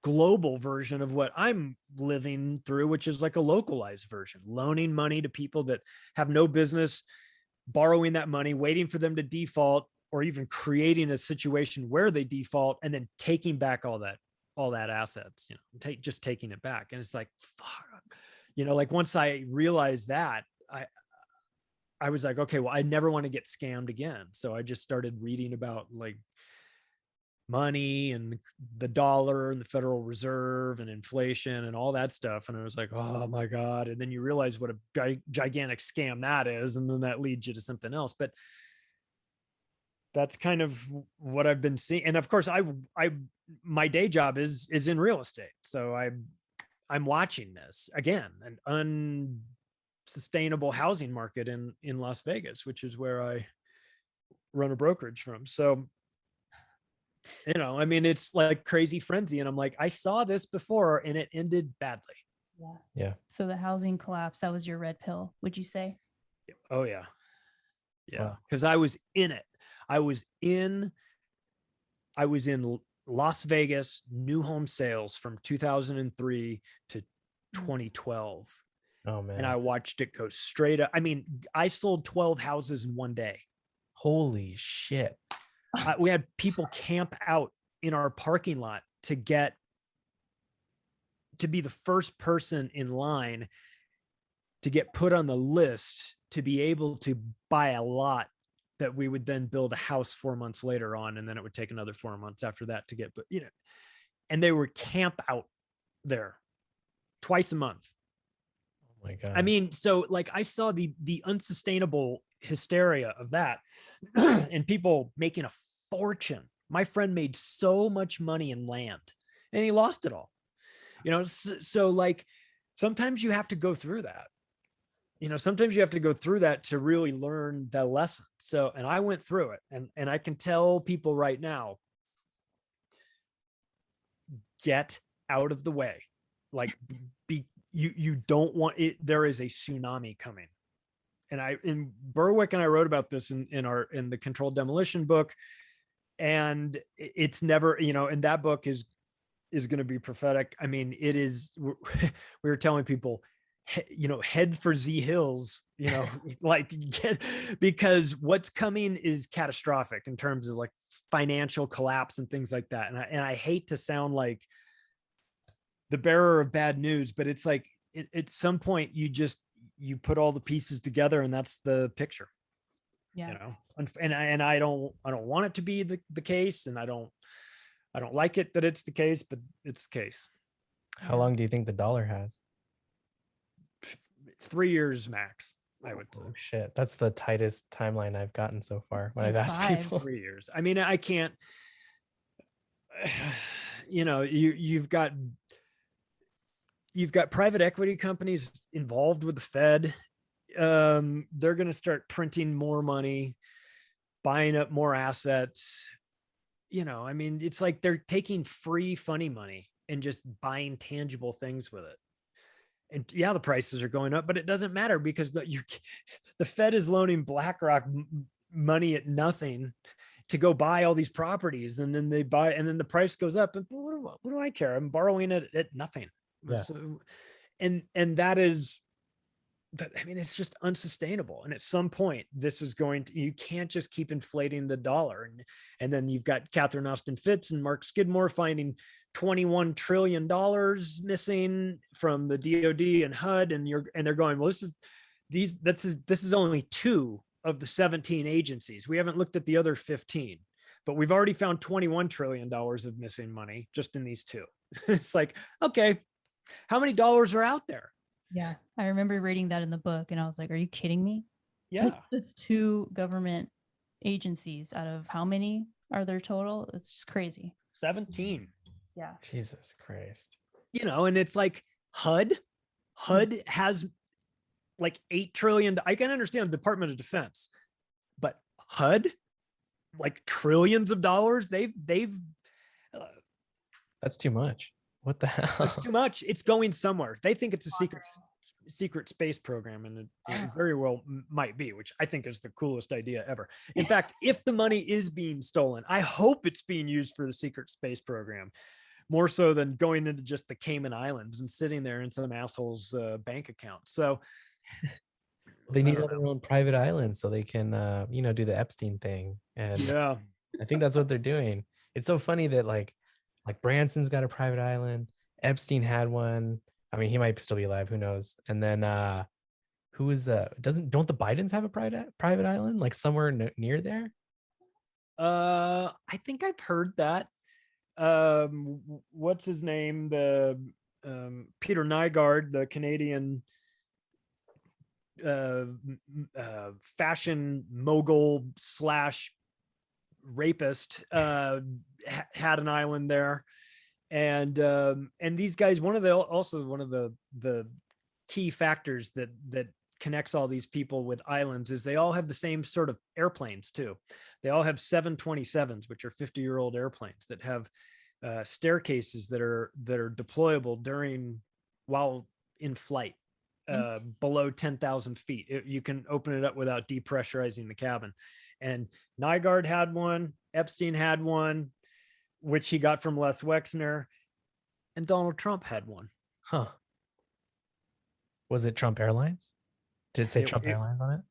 global version of what I'm living through, which is like a localized version, loaning money to people that have no business borrowing that money, waiting for them to default, or even creating a situation where they default and then taking back all that assets, just taking it back. And it's like, fuck, like once I realized that, I was like, okay, well, I never want to get scammed again. So I just started reading about like money and the dollar and the Federal Reserve and inflation and all that stuff. And I was like, oh my God. And then you realize what a gigantic scam that is. And then that leads you to something else. But that's kind of what I've been seeing. And of course, my day job is in real estate. So I'm watching this again, an unsustainable housing market in Las Vegas, which is where I run a brokerage from. So I mean, it's like crazy frenzy. And I'm like, I saw this before and it ended badly. Yeah. Yeah. So the housing collapse, that was your red pill, would you say? Oh yeah. Yeah. Wow. Cause I was in it. I was in Las Vegas new home sales from 2003 to 2012. Oh man. And I watched it go straight up. I mean, I sold 12 houses in one day. Holy shit. We had people camp out in our parking lot to be the first person in line to get put on the list to be able to buy a lot that we would then build a house 4 months later on. And then it would take another 4 months after that to get, but and they were camp out there twice a month. Oh my God. I mean, so like I saw the unsustainable hysteria of that and people making a fortune. My friend made so much money in land and he lost it all, so like sometimes you have to go through that. Sometimes you have to go through that to really learn the lesson. So, and I went through it and I can tell people right now, get out of the way. Like you don't want it. There is a tsunami coming. And in Berwick and I wrote about this in the Controlled Demolition book. And it's never, and that book is going to be prophetic. I mean, it is, we were telling people, head for Z Hills, like because what's coming is catastrophic in terms of like financial collapse and things like that. And I hate to sound like the bearer of bad news, but it's like at some point you put all the pieces together and that's the picture. Yeah. And I don't want it to be the case. And I don't like it that it's the case, but it's the case. How long do you think the dollar has? 3 years max, I would say. Oh, shit. That's the tightest timeline I've gotten so far when like I've asked 5. people. 3 years. I mean, I can't, you've got private equity companies involved with the Fed. They're going to start printing more money, buying up more assets. I mean, it's like they're taking free funny money and just buying tangible things with it. And yeah, the prices are going up, but it doesn't matter because the Fed is loaning BlackRock money at nothing to go buy all these properties, and then they buy, and then the price goes up. And what do I care? I'm borrowing it at nothing. Yeah. So, and that is, I mean, it's just unsustainable. And at some point, this is you can't just keep inflating the dollar. And then you've got Catherine Austin Fitts and Mark Skidmore finding $21 trillion missing from the DOD and HUD. And they're going, well, this is only 2 of the 17 agencies. We haven't looked at the other 15, but we've already found $21 trillion of missing money just in these 2. It's like, okay, how many dollars are out there? Yeah. I remember reading that in the book and I was like, are you kidding me? Yeah. That's 2 government agencies out of how many are there total? It's just crazy. 17. Yeah. Jesus Christ. You know, and it's like HUD has like $8 trillion. I can understand the Department of Defense, but HUD, like trillions of dollars. They've That's too much. What the hell? It's too much. It's going somewhere. They think it's a secret space program, and it very well might be, which I think is the coolest idea ever. In fact, if the money is being stolen, I hope it's being used for the secret space program, more so than going into just the Cayman Islands and sitting there in some asshole's bank account. So They need their own private island so they can, do the Epstein thing. And yeah, I think that's what they're doing. It's so funny that like Branson's got a private island. Epstein had one. I mean, he might still be alive. Who knows? And then who is don't the Bidens have a private island like somewhere near there? I think I've heard that. What's his name? The Peter Nygaard, the Canadian fashion mogul / rapist, had an island there. And these guys, one of the key factors that connects all these people with islands is they all have the same sort of airplanes too. They all have 727s, which are 50-year-old airplanes that have staircases that are deployable while in flight, below 10,000 feet. You can open it up without depressurizing the cabin. And Nygaard had one, Epstein had one, which he got from Les Wexner, and Donald Trump had one. Huh. Was it Trump Airlines? Did it say Trump Airlines on it?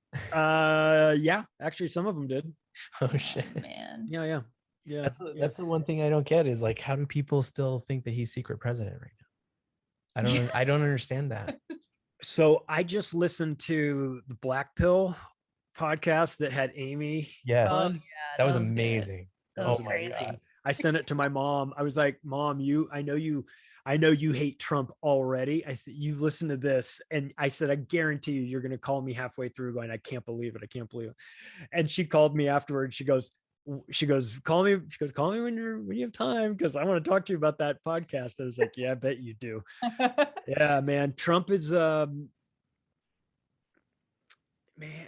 Yeah, actually some of them did. Oh shit. Oh, man. Yeah. That's the one thing I don't get is like, how do people still think that he's secret president right now? I don't understand that. So I just listened to the Black Pill podcast that had Amy. Yes. Oh, yeah, that was amazing. That was my crazy. God. I sent it to my mom. I was like, Mom, I know you hate Trump already. I said, you listen to this. And I said, I guarantee you're going to call me halfway through going, I can't believe it. I can't believe it. And she called me afterwards. She goes, call me when you have time, because I want to talk to you about that podcast. I was like, yeah, I bet you do. Yeah, man. Trump is, man,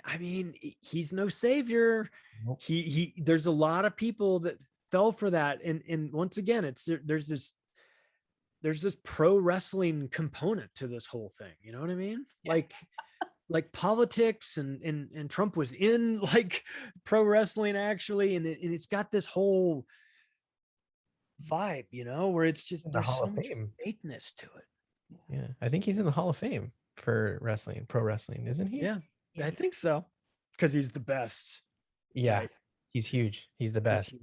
I mean, he's no savior. Nope. There's a lot of people that fell for that. And once again, there's this pro wrestling component to this whole thing. You know what I mean? Yeah. Like politics and Trump was in like pro wrestling actually. And it's got this whole vibe, where it's just, there's so much fakeness to it. Yeah. I think he's in the Hall of Fame for wrestling, pro wrestling, isn't he? Yeah, I think so. Because he's the best. Yeah. Right? He's huge. He's the best.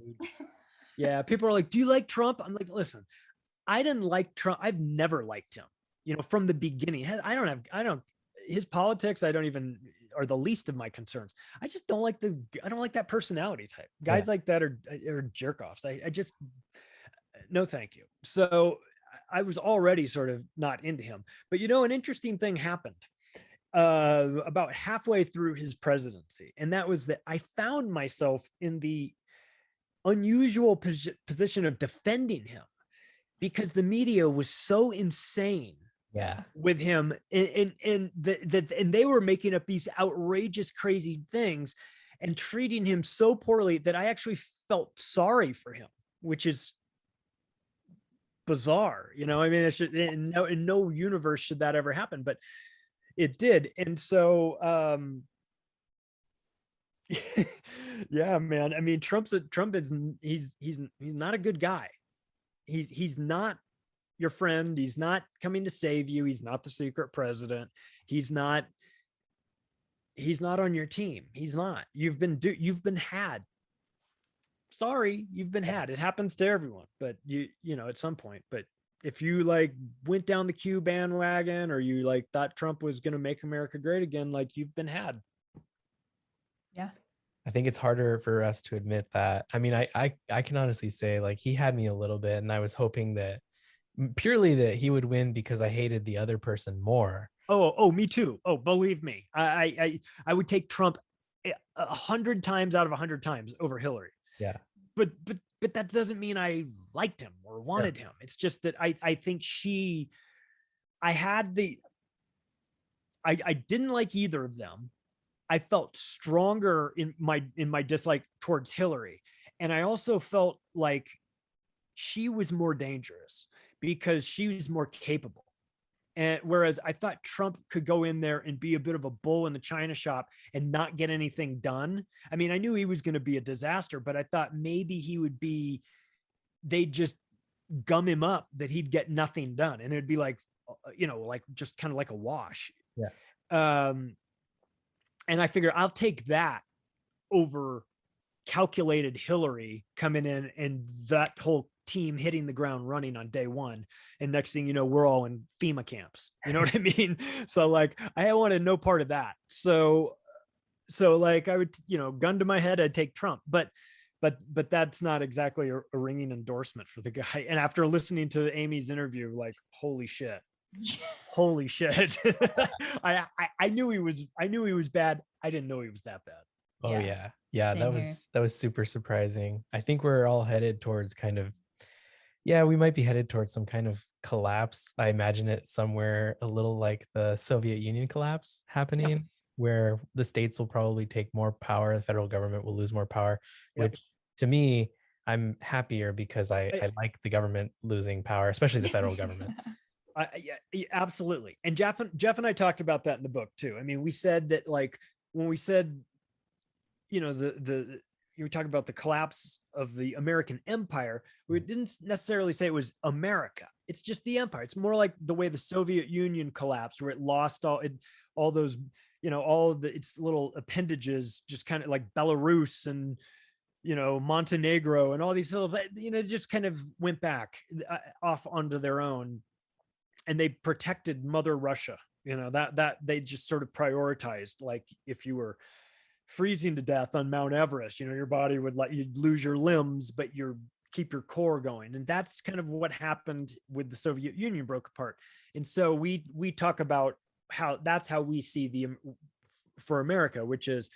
Yeah. People are like, do you like Trump? I'm like, listen, I didn't like Trump. I've never liked him, from the beginning. His politics, are the least of my concerns. I just don't like that personality type. Guys like that are jerk offs. I just, no, thank you. So I was already sort of not into him, but an interesting thing happened about halfway through his presidency. And that was that I found myself in the unusual position of defending him, because the media was so insane with him, and they were making up these outrageous, crazy things and treating him so poorly that I actually felt sorry for him, which is bizarre. I mean, it should, in no universe should that ever happen, but it did. And so, yeah, man. I mean, Trump is he's not a good guy. He's not your friend. He's not coming to save you. He's not the secret president. He's not on your team. He's not. You've been had. Sorry, you've been had. It happens to everyone, but at some point. But if you went down the Q bandwagon, or you thought Trump was going to make America great again, you've been had. Yeah. I think it's harder for us to admit that. I mean, I can honestly say he had me a little bit, and I was hoping that purely that he would win because I hated the other person more. Oh, me too. Oh, believe me, I would take Trump 100 times out of 100 times over Hillary. Yeah. But but that doesn't mean I liked him or wanted him. It's just that I think I didn't like either of them. I felt stronger in my dislike towards Hillary. And I also felt like she was more dangerous because she was more capable. And whereas I thought Trump could go in there and be a bit of a bull in the china shop and not get anything done. I mean, I knew he was going to be a disaster, but I thought maybe they'd just gum him up, that he'd get nothing done. And it'd be like, like just kind of like a wash. Yeah. And I figure I'll take that over calculated Hillary coming in and that whole team hitting the ground running on day one. And next thing you know, we're all in FEMA camps. You know what I mean? So like, I wanted no part of that. So like I would, gun to my head, I'd take Trump, but that's not exactly a ringing endorsement for the guy. And after listening to Amy's interview, like, holy shit. Holy shit. I knew he was bad. I didn't know he was that bad. Oh yeah. That was super surprising. I think we're all headed towards we might be headed towards some kind of collapse. I imagine it somewhere a little like the Soviet Union collapse happening, where the states will probably take more power, the federal government will lose more power, which to me, I'm happier because I like the government losing power, especially the federal government. Yeah, absolutely. And Jeff and I talked about that in the book too. I mean, we said that, like, when we said, you were talking about the collapse of the American empire, we didn't necessarily say it was America. It's just the empire. It's more like the way the Soviet Union collapsed, where it lost all those, all of its little appendages, just kind of like Belarus and, Montenegro and all these little, just kind of went back off onto their own. And they protected Mother Russia, that they just sort of prioritized. Like, if you were freezing to death on Mount Everest, your body would you'd lose your limbs, but keep your core going. And that's kind of what happened with the Soviet Union broke apart. And so we talk about how that's how we see for America, which is,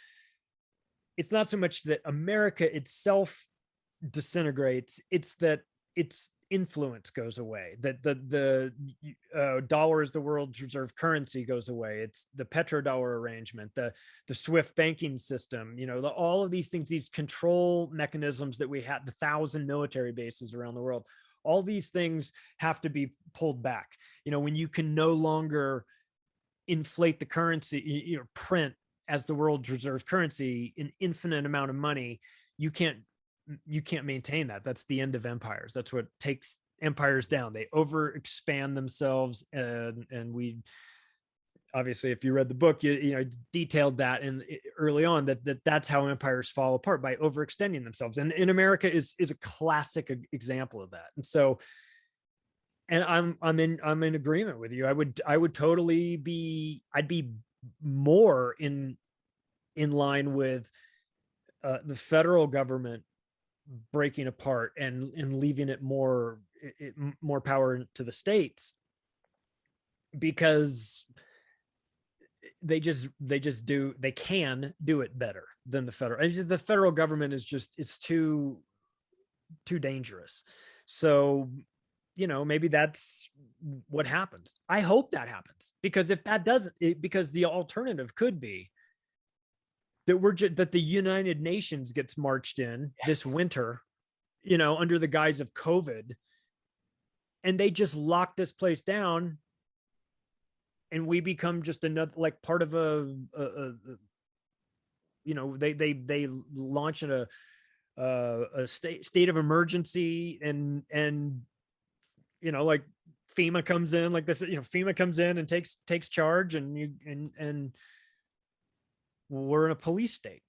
it's not so much that America itself disintegrates, it's that its influence goes away, that the dollar as the world's reserve currency goes away. It's the petrodollar arrangement, the SWIFT banking system, all of these things, these control mechanisms that we had, the 1,000 military bases around the world, all these things have to be pulled back. When you can no longer inflate the currency, print as the world's reserve currency an infinite amount of money, you can't maintain that. That's the end of empires. That's what takes empires down. They overexpand themselves. And we, obviously, if you read the book, you detailed that early on, that's how empires fall apart, by overextending themselves. And in America is a classic example of that. And so, and I'm in agreement with you. I would totally I'd be more in line with the federal government breaking apart and leaving it more power to the states, because they can do it better than the federal. The federal government is it's too dangerous. So, maybe that's what happens. I hope that happens, because if that doesn't, because the alternative could be that that the United Nations gets marched in this winter, under the guise of COVID, and they just lock this place down, and we become just another, like, part of they launch in a state of emergency, and like FEMA comes in, like this, FEMA comes in and takes charge, and we're in a police state.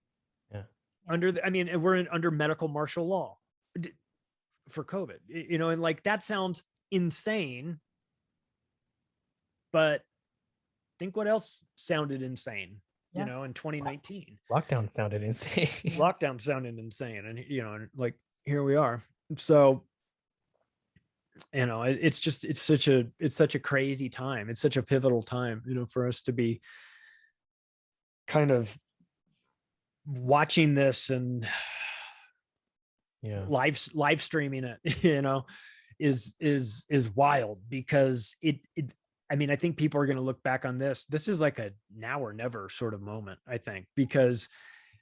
Yeah. We're under medical martial law for COVID, and like, that sounds insane, but think what else sounded insane, in 2019. Lockdown sounded insane. And like, here we are. So, it's such a crazy time. It's such a pivotal time, for us to be kind of watching this and Yeah. live streaming it, you know, is wild, because it I mean, I think people are going to look back on this. This is like a now or never sort of moment, I think, because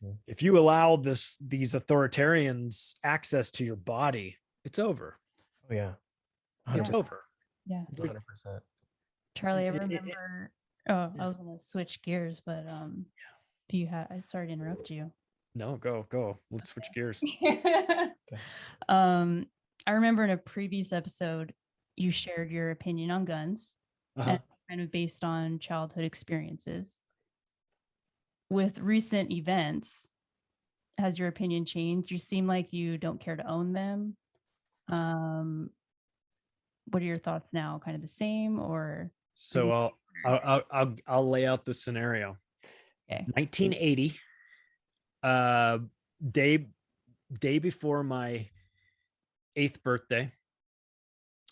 Mhm. if you allow these authoritarians access to your body, it's over. Oh yeah. Yeah. It's 100%. over. Yeah. 100%. Charlie, I It- remember. Oh, I was going to switch gears, but do you have? I sorry to interrupt you. no, go. Let's switch gears. Okay. um, I remember in a previous episode, you shared your opinion on guns, Uh-huh. and kind of based on childhood experiences. With recent events, has your opinion changed? You seem like you don't care to own them. Um, what are your thoughts now? Kind of the same, or So I'll lay out the scenario. okay? 1980, day before my 8th birthday,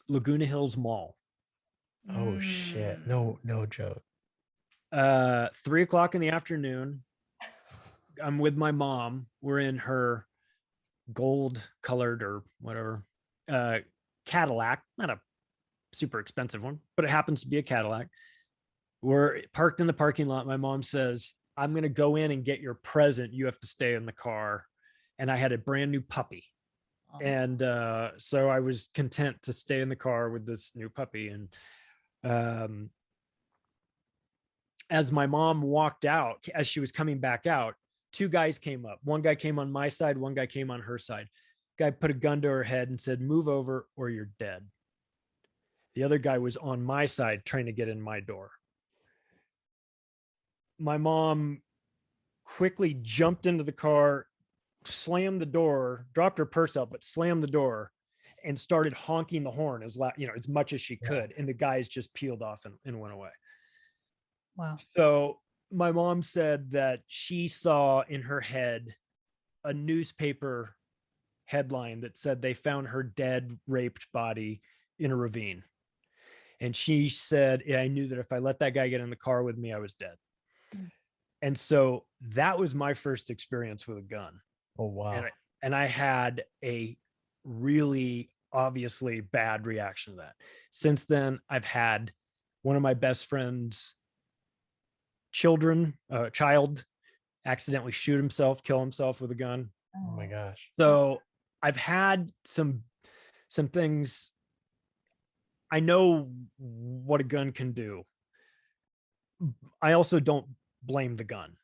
Laguna Hills Mall. Oh shit. Mm. No joke. 3 o'clock in the afternoon. I'm with my mom. We're in her gold colored or whatever Cadillac, not a super expensive one, but it happens to be a Cadillac. We're parked in the parking lot. My mom says, I'm going to go in and get your present. You have to stay in the car. And I had a brand new puppy. Oh. And so I was content to stay in the car with this new puppy. And as my mom walked out, as she was coming back out, 2 guys came up. One guy came on my side, one guy came on her side. Guy put a gun to her head and said, move over or you're dead. The other guy was on my side trying to get in my door. My mom quickly jumped into the car, slammed the door, dropped her purse out, but slammed the door and started honking the horn as loud, as much as she could. And the guys just peeled off and went away. Wow. So my mom said that she saw in her head a newspaper headline that said they found her dead, raped body in a ravine. And she said, yeah, I knew that if I let that guy get in the car with me, I was dead. Mm. And so that was my first experience with a gun. Oh wow. And I had a really obviously bad reaction to that. Since then, I've had one of my best friends' child accidentally kill himself with a gun. Oh my gosh. So I've had some things. I know what a gun can do. I also don't blame the gun.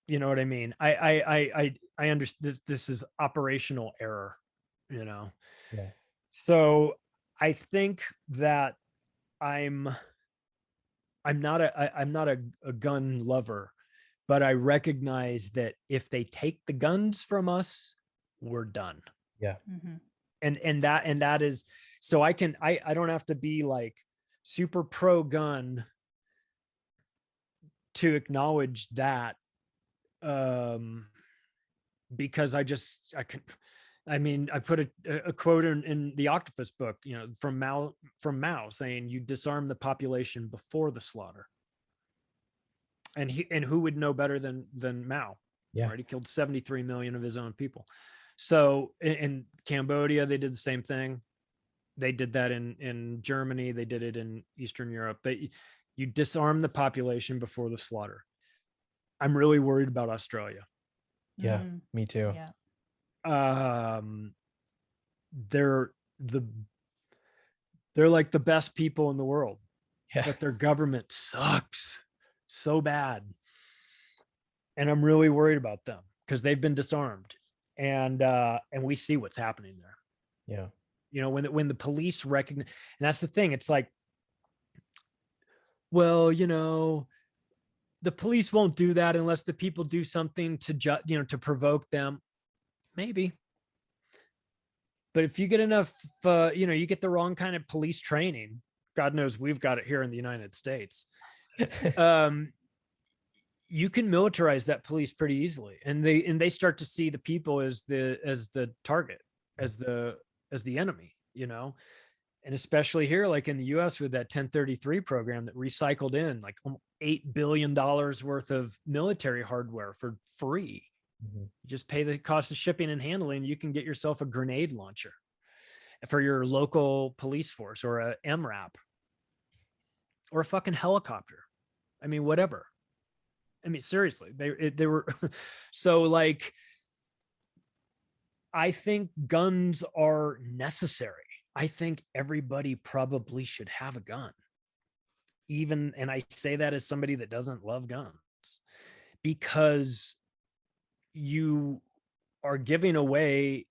You know what I mean? I understand this is operational error, Yeah. So I think that I'm not a gun lover, but I recognize that if they take the guns from us, we're done. Yeah. Mm-hmm. And that is, so I don't have to be like super pro gun to acknowledge that, because I put a quote in the Octopus book, from Mao saying, you disarm the population before the slaughter. And who would know better than Mao? Yeah. Right? He killed 73 million of his own people. So in Cambodia, they did the same thing. They did that in Germany. They did it in Eastern Europe. You disarm the population before the slaughter. I'm really worried about Australia. Yeah. Me too. Yeah. They're like the best people in the world, but their government sucks so bad. And I'm really worried about them because they've been disarmed, and we see what's happening there. Yeah. When the police recognize, and that's the thing, it's like, well, the police won't do that unless the people do something to provoke them. Maybe. But if you get enough, you get the wrong kind of police training, God knows we've got it here in the United States. You can militarize that police pretty easily, and they start to see the people as the target, as the enemy, and especially here, like in the US with that 1033 program that recycled in like $8 billion worth of military hardware for free. Mhm. You just pay the cost of shipping and handling. You can get yourself a grenade launcher for your local police force, or a MRAP, or a fucking helicopter. I mean, whatever. I mean, seriously, they were so like, I think guns are necessary. I think everybody probably should have a gun. Even, and I say that as somebody that doesn't love guns, because you are giving away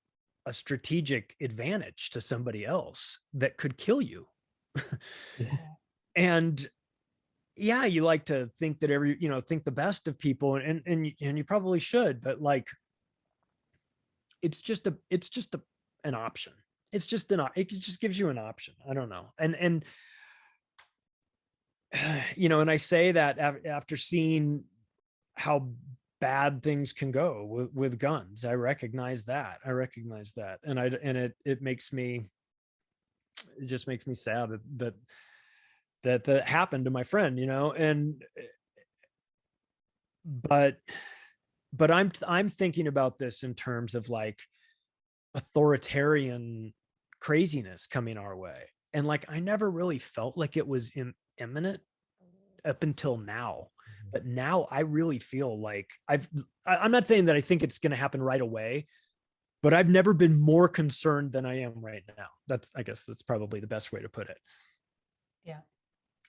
a strategic advantage to somebody else that could kill you. Yeah. And yeah, you like to think that think the best of people, and you probably should, but like, it's just an option. It's just it just gives you an option. I don't know. And and I say that after seeing how bad things can go with guns. I recognize that. And it just makes me sad that happened to my friend, and but I'm thinking about this in terms of like authoritarian craziness coming our way. And like, I never really felt like it was imminent up until now. But now I really feel like I'm not saying that I think it's going to happen right away, but I've never been more concerned than I am right now. I guess that's probably the best way to put it. Yeah.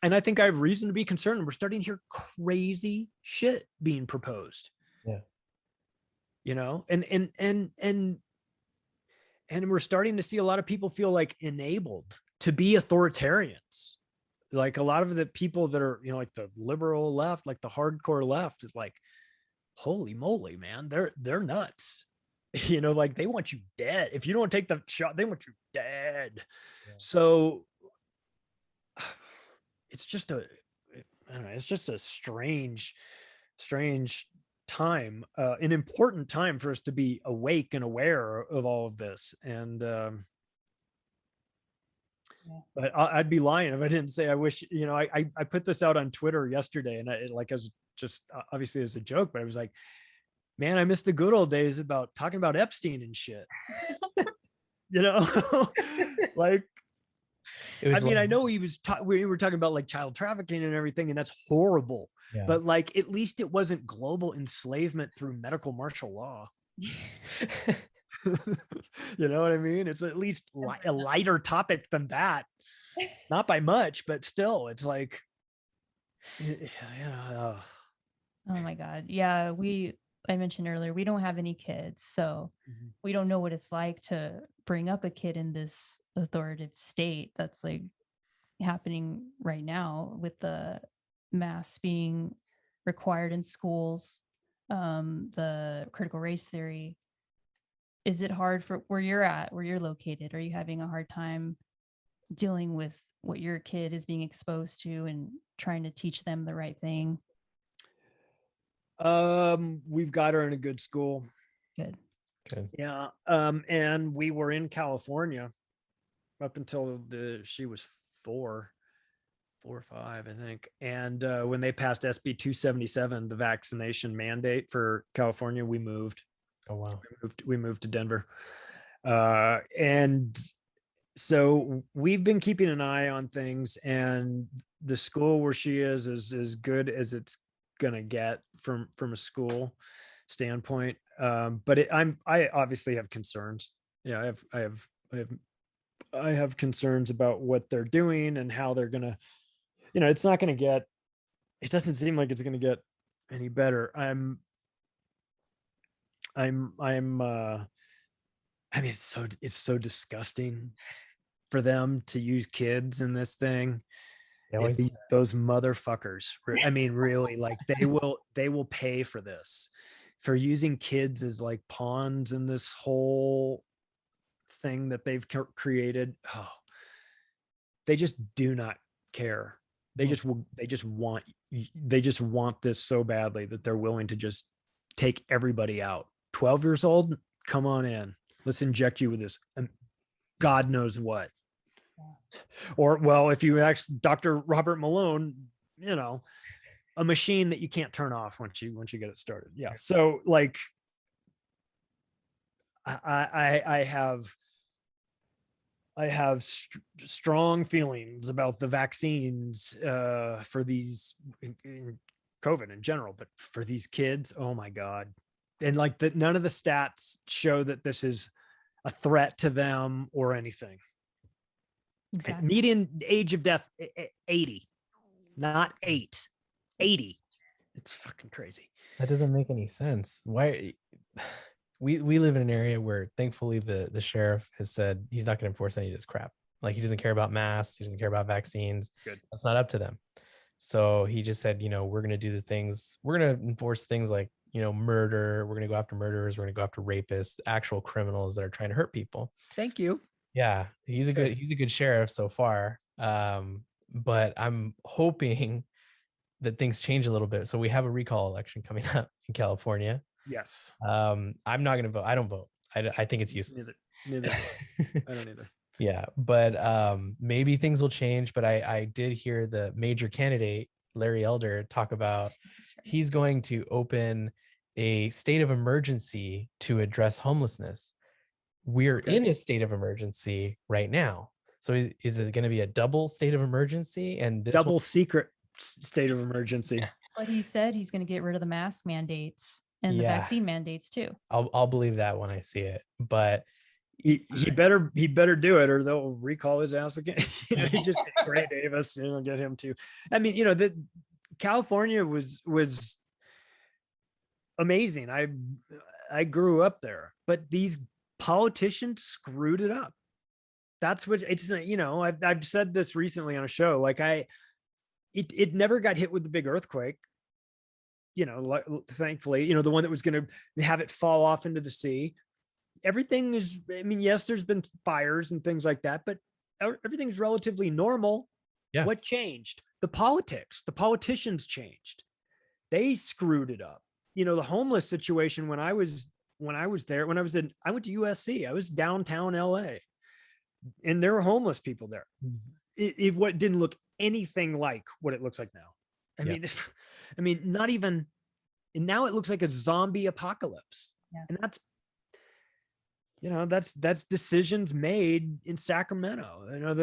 And I think I have reason to be concerned. We're starting to hear crazy shit being proposed. Yeah. And we're starting to see a lot of people feel like enabled to be authoritarians. Like a lot of the people that are, like the liberal left, like the hardcore left, is like, holy moly, man, they're nuts. Like they want you dead. If you don't take the shot, they want you dead. Yeah. So it's just a strange time, an important time for us to be awake and aware of all of this. And but I'd be lying if I didn't say I wish, I put this out on Twitter yesterday, and I was just obviously as a joke, but I was like, man, I miss the good old days about talking about Epstein and shit. Like, I know we were talking about like child trafficking and everything, and that's horrible. Yeah. But like, at least it wasn't global enslavement through medical martial law. You know what I mean? It's at least a lighter topic than that. Not by much, but still, it's like, oh my God. Yeah. I mentioned earlier, we don't have any kids, so we don't know what it's like to bring up a kid in this authoritative state that's like happening right now, with the masks being required in schools, the critical race theory. Is it hard for where you're located? Are you having a hard time dealing with what your kid is being exposed to and trying to teach them the right thing? We've got her in a good school. Good. Yeah. And we were in California up until she was 4 or 5, I think. And when they passed SB 277, the vaccination mandate for California, we moved. Oh wow. We moved to Denver. And so we've been keeping an eye on things, and the school where she is as good as it's gonna get from a school standpoint. But I obviously have concerns. Yeah, I have concerns about what they're doing and how they're gonna, it's not gonna get. It doesn't seem like it's gonna get any better. I mean, it's so disgusting for them to use kids in this thing. Those motherfuckers. I mean, really, like they will pay for this, for using kids as like pawns in this whole thing that they've created. Oh, they just do not care. They just want this so badly that they're willing to just take everybody out. 12 years old, come on in. Let's inject you with this. And God knows what. Or, well, if you ask Dr. Robert Malone, a machine that you can't turn off once you get it started. Yeah. So like, I have strong feelings about the vaccines for these in COVID in general, but for these kids, oh my God. And like none of the stats show that this is a threat to them or anything. Exactly. Median age of death 80, not 8, 80. It's fucking crazy. That doesn't make any sense. Why? We live in an area where thankfully the sheriff has said he's not going to enforce any of this crap. Like he doesn't care about masks, he doesn't care about vaccines. Good. That's not up to them. So he just said, we're going to do the things, we're going to enforce things like, murder. We're going to go after murderers. We're going to go after rapists, actual criminals that are trying to hurt people. Thank you. Yeah, he's a good sheriff so far. But I'm hoping that things change a little bit. So we have a recall election coming up in California. Yes. I'm not going to vote. I don't vote. I think it's useless. Neither. I don't either. Yeah, but maybe things will change. But I did hear the major candidate, Larry Elder, talk about he's going to open a state of emergency to address homelessness. We're in a state of emergency right now. So is it going to be a double state of emergency? And this double secret state of emergency? Yeah. But he said he's going to get rid of the mask mandates and the vaccine mandates too. I'll believe that when I see it. But he better do it, or they'll recall his ass again. He just Gray Davis, get him too. I mean, that California was amazing. I grew up there, but these politicians screwed it up. That's what it's. I've said this recently on a show. Like it never got hit with the big earthquake. Thankfully, the one that was going to have it fall off into the sea. Everything is, yes, there's been fires and things like that, but everything's relatively normal. Yeah. What changed? The politics. The politicians changed. They screwed it up. The homeless situation when I went to USC, I was downtown LA, and there were homeless people there. It didn't look anything like what it looks like now. I mean, not even, and now it looks like a zombie apocalypse. Yeah. And that's decisions made in Sacramento,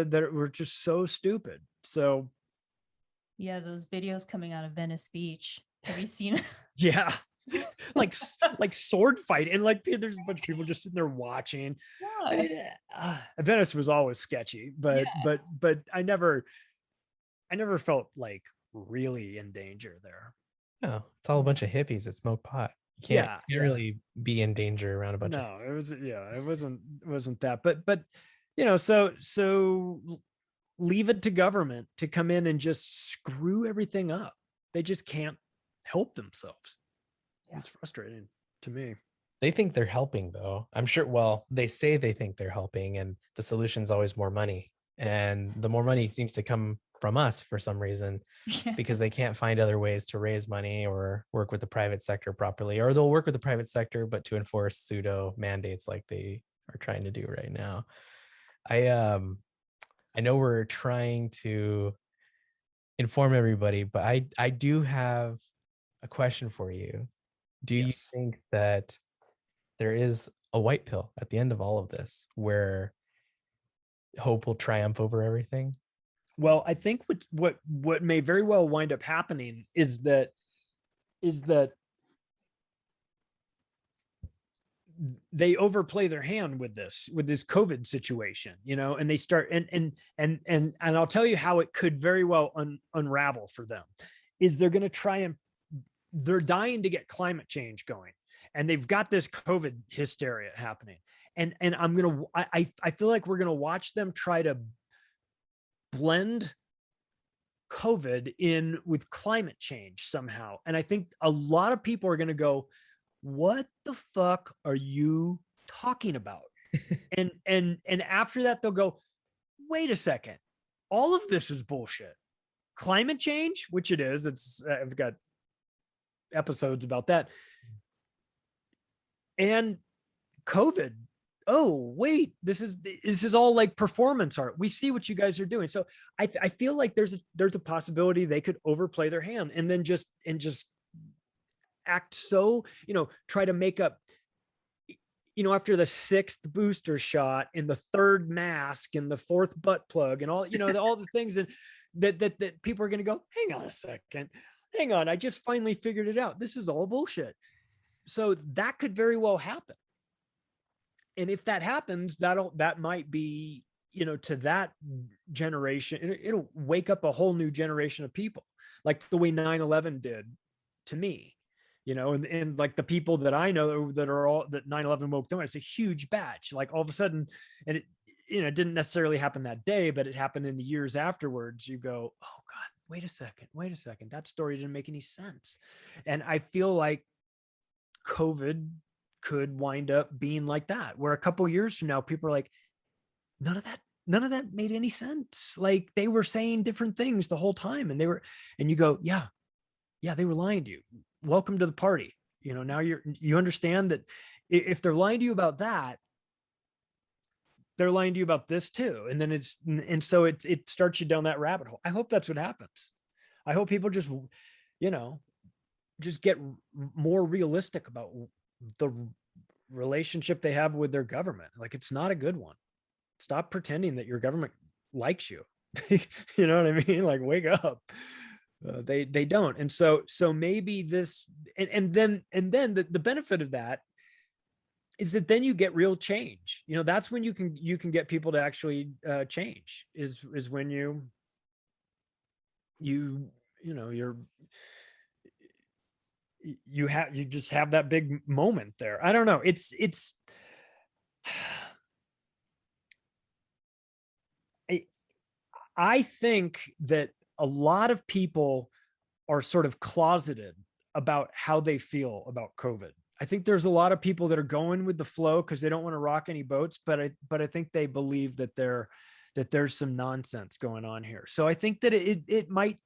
that were just so stupid. So yeah, those videos coming out of Venice Beach. Have you seen? Yeah. like sword fight, and there's a bunch of people just sitting there watching. Venice was always sketchy, but I never felt like really in danger there. No, it's all a bunch of hippies that smoke pot. You can't really be in danger around a bunch of. It wasn't that, but so leave it to government to come in and just screw everything up. They just can't help themselves. Yeah. It's frustrating to me. They think they're helping, though. I'm sure. Well, they say they think they're helping, and the solution is always more money. And the more money seems to come from us for some reason, because they can't find other ways to raise money or work with the private sector properly, or they'll work with the private sector, but to enforce pseudo mandates like they are trying to do right now. I know we're trying to inform everybody, but I do have a question for you. Do you think that there is a white pill at the end of all of this where hope will triumph over everything? Well, I think what may very well wind up happening is that they overplay their hand with this COVID situation, and they start and I'll tell you how it could very well unravel for them. Is they're going to try and they're dying to get climate change going, and they've got this COVID hysteria happening, and I feel like we're going to watch them try to blend COVID in with climate change somehow. And I think a lot of people are going to go, what the fuck are you talking about? and after that, they'll go, wait a second. All of this is bullshit. Climate change, which it is. I've got episodes about that. And COVID. Oh, wait, this is all like performance art. We see what you guys are doing. So I feel like there's a possibility they could overplay their hand and then just act so, try to make up. after the 6th booster shot and the 3rd mask and the 4th butt plug and all, all the things that people are going to go, hang on a second, hang on, I just finally figured it out. This is all bullshit. So that could very well happen. And if that happens, that might be, to that generation, it'll wake up a whole new generation of people, like the way 9/11 did to me, and like the people that I know that 9/11 woke them. It's a huge batch. Like all of a sudden, and it didn't necessarily happen that day, but it happened in the years afterwards. You go, oh God, wait a second. That story didn't make any sense. And I feel like COVID could wind up being like that, where a couple of years from now, people are like, none of that made any sense. Like they were saying different things the whole time. And you go, yeah, they were lying to you. Welcome to the party. Now you understand that if they're lying to you about that, they're lying to you about this too. And then so it starts you down that rabbit hole. I hope that's what happens. I hope people just get more realistic about the relationship they have with their government. Like it's not a good one. Stop pretending that your government likes you. You know what I mean? Like wake up. They don't. And so maybe this, and then the benefit of that is that then you get real change. That's when you can get people to actually change is when you just have that big moment there. I don't know. I think that a lot of people are sort of closeted about how they feel about COVID. I think there's a lot of people that are going with the flow because they don't want to rock any boats, but I think they believe that there's some nonsense going on here. So I think that it might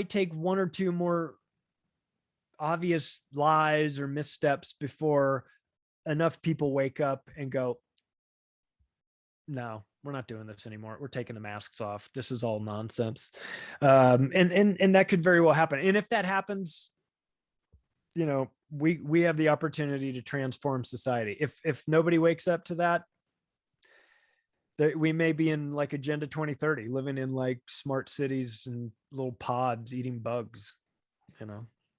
take one or two more obvious lies or missteps before enough people wake up and go, no, we're not doing this anymore. We're taking the masks off. This is all nonsense. And that could very well happen. And if that happens, we have the opportunity to transform society. If nobody wakes up to that, we may be in like Agenda 2030, living in like smart cities and little pods eating bugs,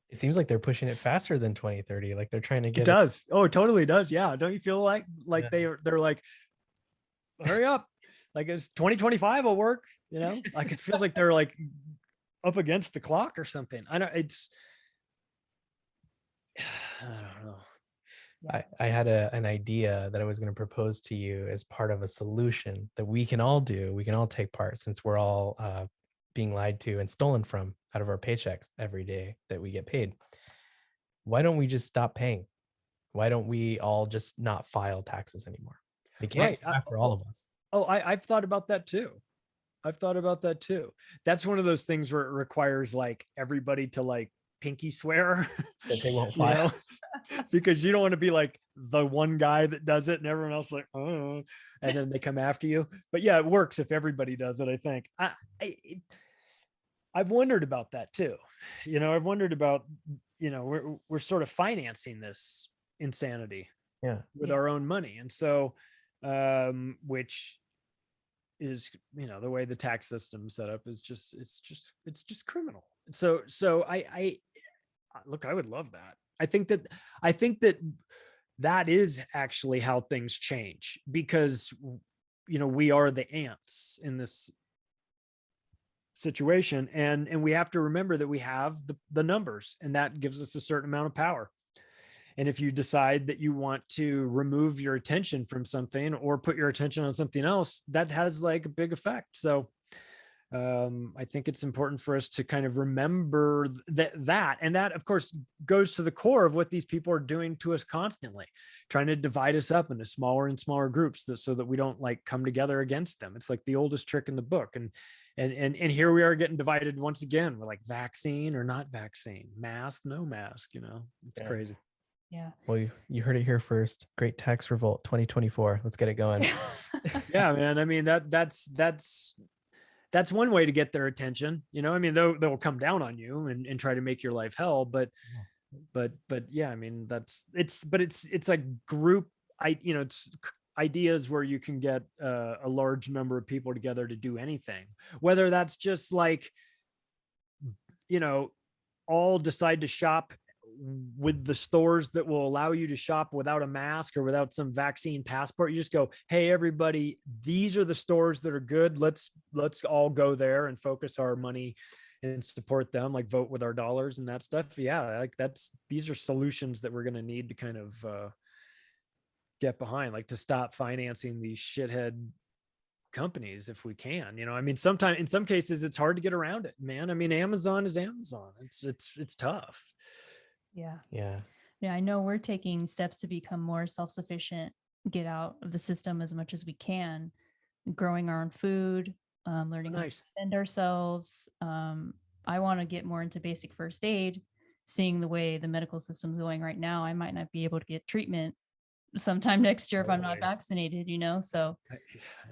It seems like they're pushing it faster than 2030. Like they're trying to get it does. Oh, it totally does. Yeah. Don't you feel like Yeah. they're like, hurry up. Like it's 2025 will work, like it feels like they're like up against the clock or something. I don't know. I had an idea that I was going to propose to you as part of a solution that we can all do. We can all take part since we're all being lied to and stolen from out of our paychecks every day that we get paid. Why don't we just stop paying? Why don't we all just not file taxes anymore? They can't come after all of us. Oh, I've thought about that too. That's one of those things where it requires like everybody to like pinky swear that they won't file. Because you don't want to be like the one guy that does it and everyone else like, oh, and then they come after you. But yeah, it works if everybody does it, I think. I've wondered about that too. I've wondered about, we're sort of financing this insanity with our own money. And so, which is, the way the tax system set up is it's just criminal. So I look, I would love that. I think that is actually how things change because, we are the ants in this situation. And we have to remember that we have the numbers and that gives us a certain amount of power. And if you decide that you want to remove your attention from something or put your attention on something else, that has like a big effect. So I think it's important for us to kind of remember that. And that, of course, goes to the core of what these people are doing to us constantly, trying to divide us up into smaller and smaller groups so that we don't like come together against them. It's like the oldest trick in the book. And here we are getting divided once again. We're like vaccine or not vaccine, mask, no mask, it's crazy. Yeah. Well, you heard it here first. Great Tax Revolt 2024. Let's get it going. Yeah, man. I mean, that's one way to get their attention. I mean, they'll come down on you and try to make your life hell. But yeah, I mean, it's a group it's ideas where you can get a large number of people together to do anything, whether that's just like, all decide to shop with the stores that will allow you to shop without a mask or without some vaccine passport. You just go, hey, everybody, these are the stores that are good. Let's all go there and focus our money and support them, like vote with our dollars and that stuff. Yeah, like these are solutions that we're going to need to kind of get behind, like to stop financing these shithead companies if we can. I mean, sometimes in some cases it's hard to get around it, man. I mean, Amazon is Amazon. It's tough. Yeah. Yeah. Yeah, I know we're taking steps to become more self-sufficient, get out of the system as much as we can, growing our own food, learning how to Nice. defend ourselves. I want to get more into basic first aid. Seeing the way the medical system's going right now, I might not be able to get treatment sometime next year if I'm not Totally. vaccinated, So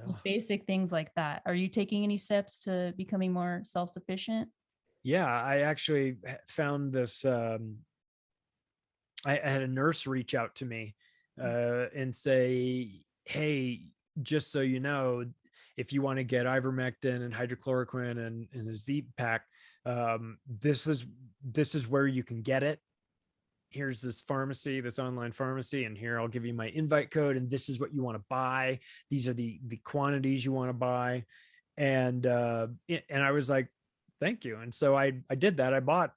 just basic things like that. Are you taking any steps to becoming more self-sufficient? Yeah, I actually found this. I had a nurse reach out to me and say, hey, just so you know, if you want to get ivermectin and hydrochloroquine and a Z pack, this is where you can get it. Here's this pharmacy, this online pharmacy, and here I'll give you my invite code, and this is what you want to buy. These are the quantities you want to buy. And I was like, thank you. And so I did that. I bought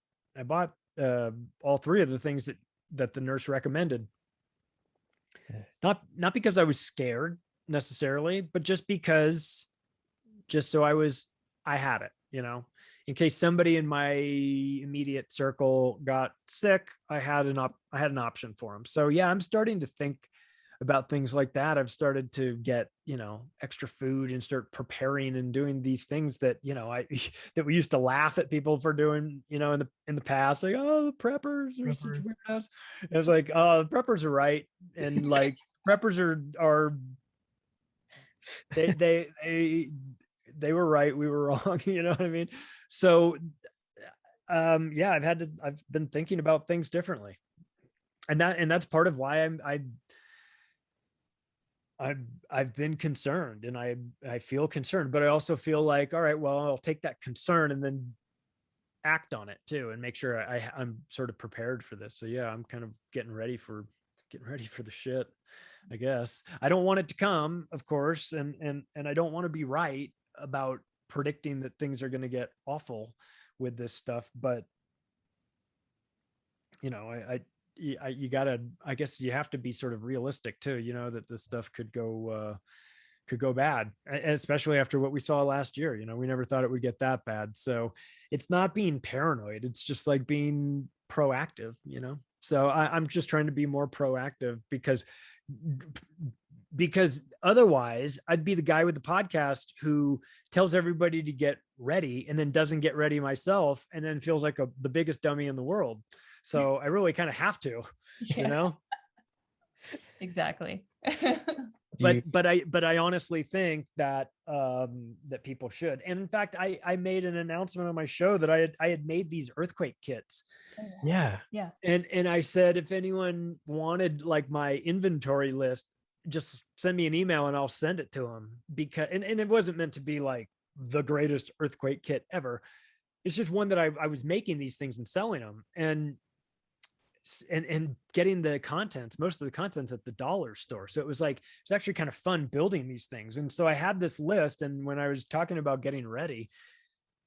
all three of the things that the nurse recommended. Yes. Not because I was scared necessarily, but just so I had it, in case somebody in my immediate circle got sick, I had an option for them. So yeah, I'm starting to think about things like that. I've started to get, extra food and start preparing and doing these things that, that we used to laugh at people for doing, in the past, like, oh, the preppers are such weirdos. It was like, oh, the preppers are right. And like preppers are they were right, we were wrong. You know what I mean? So yeah, I've been thinking about things differently. And that's part of why I've been concerned, and I feel concerned, but I also feel like, all right, well, I'll take that concern and then act on it too, and make sure I'm sort of prepared for this. So yeah, I'm kind of getting ready for the shit, I guess. I don't want it to come, of course, and I don't want to be right about predicting that things are going to get awful with this stuff, but I guess you have to be sort of realistic too, that this stuff could go bad, especially after what we saw last year. We never thought it would get that bad. So it's not being paranoid. It's just like being proactive, So I'm just trying to be more proactive because otherwise I'd be the guy with the podcast who tells everybody to get ready and then doesn't get ready myself, and then feels like the biggest dummy in the world. So I really kind of have to, Exactly. but I honestly think that that people should. And in fact, I made an announcement on my show that I had made these earthquake kits. Yeah. Yeah. And I said, if anyone wanted like my inventory list, just send me an email and I'll send it to them. Because and it wasn't meant to be like the greatest earthquake kit ever. It's just one that I was making these things and selling them, and getting the contents, most of the contents at the dollar store. So it's actually kind of fun building these things. And so I had this list, and when I was talking about getting ready,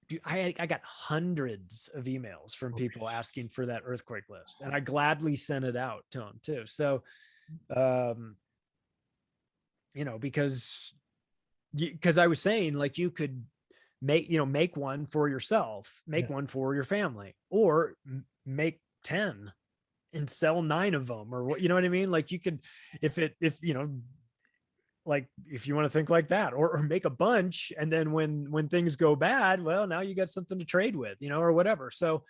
dude, I got hundreds of emails from people asking for that earthquake list, and I gladly sent it out to them too. So, because I was saying, like, you could make one for yourself, make one for your family, or make 10 and sell 9 of them, or what, you know what I mean? Like, you could, if like, if you want to think like that, or make a bunch, and then when things go bad, well, now you got something to trade with, or whatever. So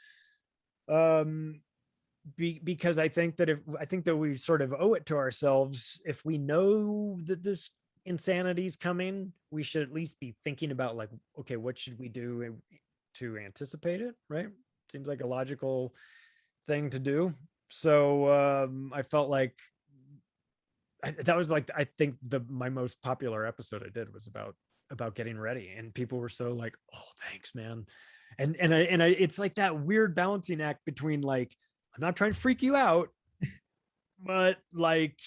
because I think that we sort of owe it to ourselves, if we know that this insanity is coming, we should at least be thinking about, like, okay, what should we do to anticipate it, right? Seems like a logical thing to do. So I felt like that was like, I think my most popular episode I did was about getting ready, and people were so like, oh, thanks, man. And it's like that weird balancing act between like, I'm not trying to freak you out, but like,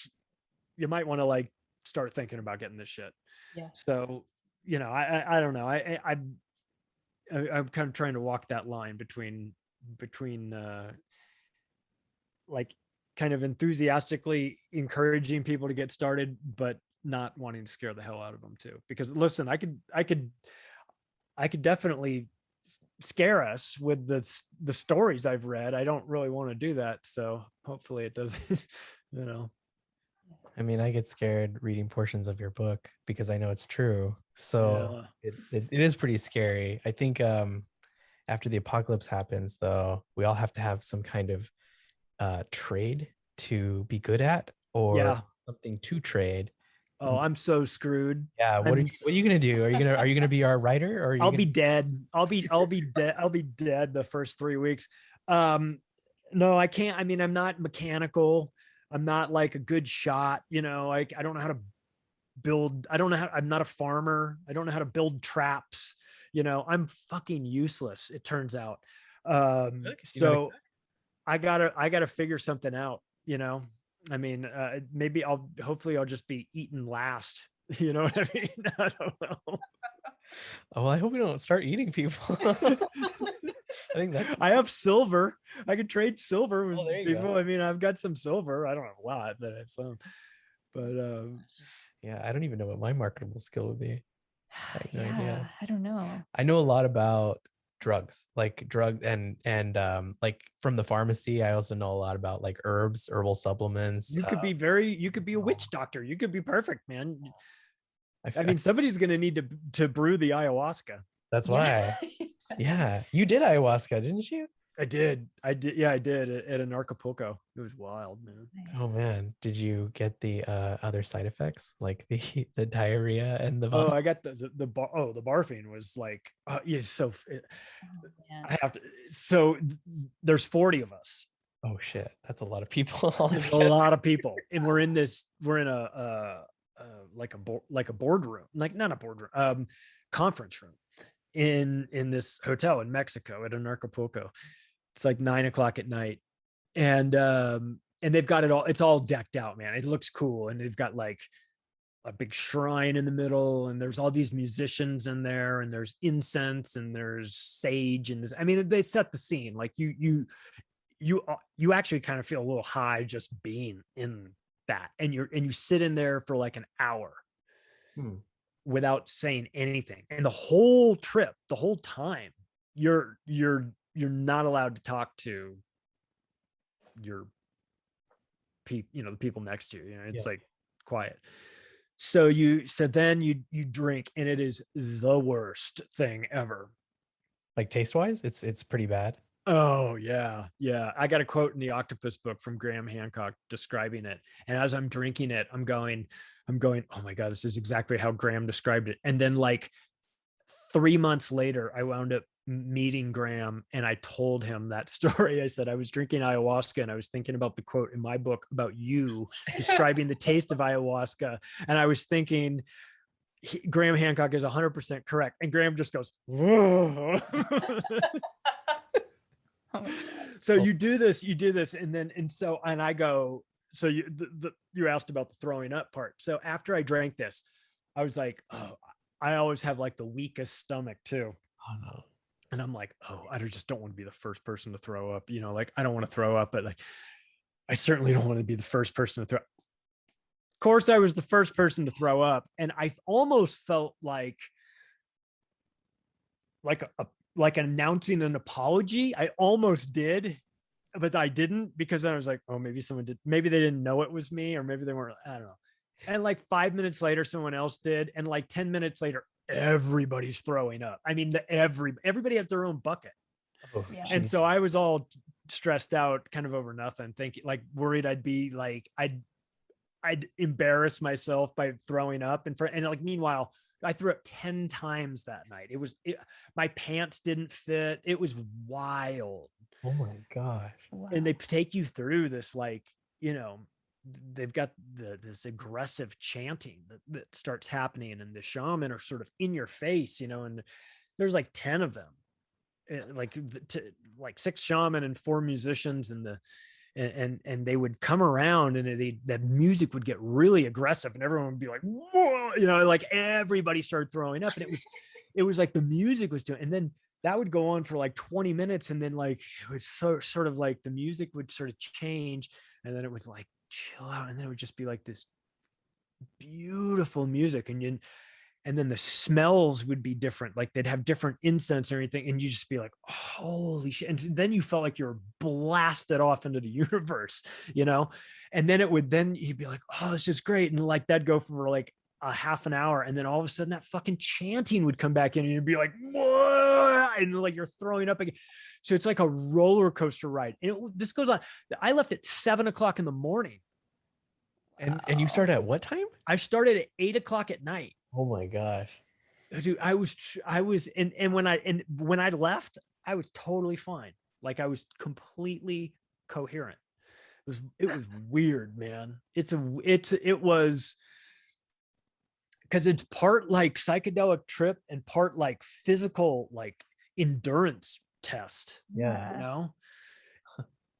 you might want to like start thinking about getting this shit. Yeah. So, I don't know. I'm kind of trying to walk that line between like kind of enthusiastically encouraging people to get started, but not wanting to scare the hell out of them too. Because listen, I could definitely scare us with the stories I've read. I don't really want to do that. So hopefully it doesn't, you know. I mean, I get scared reading portions of your book because I know it's true. So Yeah. it is pretty scary. I think after the apocalypse happens, though, we all have to have some kind of trade to be good at, or Yeah. something to trade. Oh, I'm so screwed. Yeah, what are you gonna do? Are you gonna be our writer, or are you I'll gonna be dead. I'll be dead. I'll be dead the first 3 weeks. Um, no, I can't. I mean, I'm not mechanical. I'm not like a good shot. I don't know how to build. I don't know how. I'm not a farmer. I don't know how to build traps. I'm fucking useless. It turns out. really? You know how to So I gotta figure something out. I mean, maybe hopefully I'll just be eaten last. You know what I mean? I don't know. Oh, well, I hope we don't start eating people. I think that's I have silver. I could trade silver with there you people. go. I mean, I've got some silver. I don't have a lot, but it's some. But Yeah, I don't even know what my marketable skill would be. I have no idea. I don't know. I know a lot about drugs, like and like from the pharmacy. I also know a lot about like herbs, herbal supplements. you could be a witch doctor. You could be perfect, man. I I mean, somebody's gonna need to brew the ayahuasca. that's Yeah. why. Yeah, you did ayahuasca, didn't you? I did. Yeah, I did at an Acapulco. It was wild, man. Oh Nice. man, did you get the other side effects like the the diarrhea and the Oh, vomit? I got the bar. Oh, the barfing was like, yeah. So Oh, man. I have to. So there's 40 of us. Oh shit, that's a lot of people all There's a together. lot of people, and we're in like a boardroom, like not a boardroom, conference room in this hotel in Mexico at an Acapulco. It's like 9 o'clock at night, and they've got it all. It's all decked out, man. It looks cool, and they've got like a big shrine in the middle, and there's all these musicians in there, and there's incense, and there's sage, and I mean, they set the scene. Like you actually kind of feel a little high just being in that, and you sit in there for like an hour Hmm. without saying anything, and the whole trip, the whole time, you're not allowed to talk to your people, the people next to you. It's Yeah. like quiet. So then you drink, and it is the worst thing ever. Like taste wise, it's pretty bad. Oh yeah, yeah. I got a quote in the Octopus book from Graham Hancock describing it. And as I'm drinking it, I'm going, oh my God, this is exactly how Graham described it. And then like 3 months later, I wound up meeting Graham, and I told him that story. I said I was drinking ayahuasca, and I was thinking about the quote in my book about you describing the taste of ayahuasca. And I was thinking, Graham Hancock is 100% correct. And Graham just goes, whoa. Oh my God. So you do this, and I go, so you asked about the throwing up part. So after I drank this, I was like, oh, I always have like the weakest stomach too. Oh no. And I'm like, oh, I just don't want to be the first person to throw up. Like I don't want to throw up, but like, I certainly don't want to be the first person to throw up. Of course, I was the first person to throw up. And I almost felt like announcing an apology. I almost did, but I didn't, because I was like, oh, maybe they didn't know it was me, or maybe they weren't, I don't know. And like 5 minutes later, someone else did. And like 10 minutes later, everybody's throwing up. I mean, everybody has their own bucket. Oh, Yeah. And geez. so I was all stressed out, kind of over nothing, thinking, like, worried I'd be like, I'd embarrass myself by throwing up. And like, meanwhile, I threw up 10 times that night. My pants didn't fit. It was wild. Oh my gosh. Wow. And they take you through this, like, they've got this aggressive chanting that starts happening, and the shaman are sort of in your face, you know, and there's like 10 of them, like 6 shaman and 4 musicians, and they would come around, and that music would get really aggressive, and everyone would be like, whoa, you know, like everybody started throwing up, and it was like the music was doing, and then that would go on for like 20 minutes, and then like it was sort of like the music would sort of change, and then it would like chill out, and then it would just be like this beautiful music, and then the smells would be different, like they'd have different incense or anything, and you just be like, holy shit. And then you felt like you were blasted off into the universe, you know. And then you'd be like, oh, this is great, and like that'd go for like a half an hour, and then all of a sudden that fucking chanting would come back in, and you'd be like, what? And like you're throwing up again. So it's like a roller coaster ride, and this goes on. I left at 7 o'clock in the morning. And you start at what time? I started at 8 o'clock at night. Oh my gosh. Dude, I was, and when I left, I was totally fine. Like I was completely coherent. It was weird, man. It was, because it's part like psychedelic trip and part like physical, like endurance test. Yeah. You know?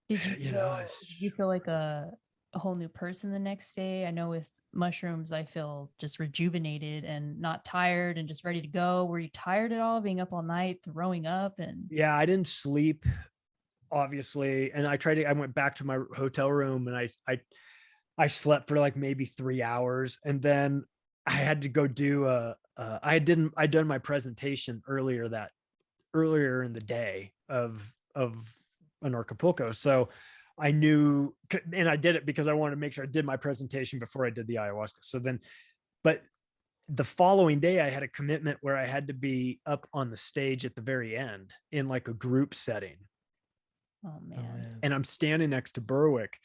Did you You feel, know, did you feel like a whole new person the next day? I know with mushrooms, I feel just rejuvenated and not tired and just ready to go. Were you tired at all, being up all night, throwing up? And yeah, I didn't sleep, obviously. And I went back to my hotel room, and I slept for like maybe 3 hours. And then I had to go do I'd done my presentation earlier in the day of an Acapulco. So I knew, and I did it because I wanted to make sure I did my presentation before I did the ayahuasca. So then, but the following day I had a commitment where I had to be up on the stage at the very end in like a group setting. oh man. And I'm standing next to Berwick,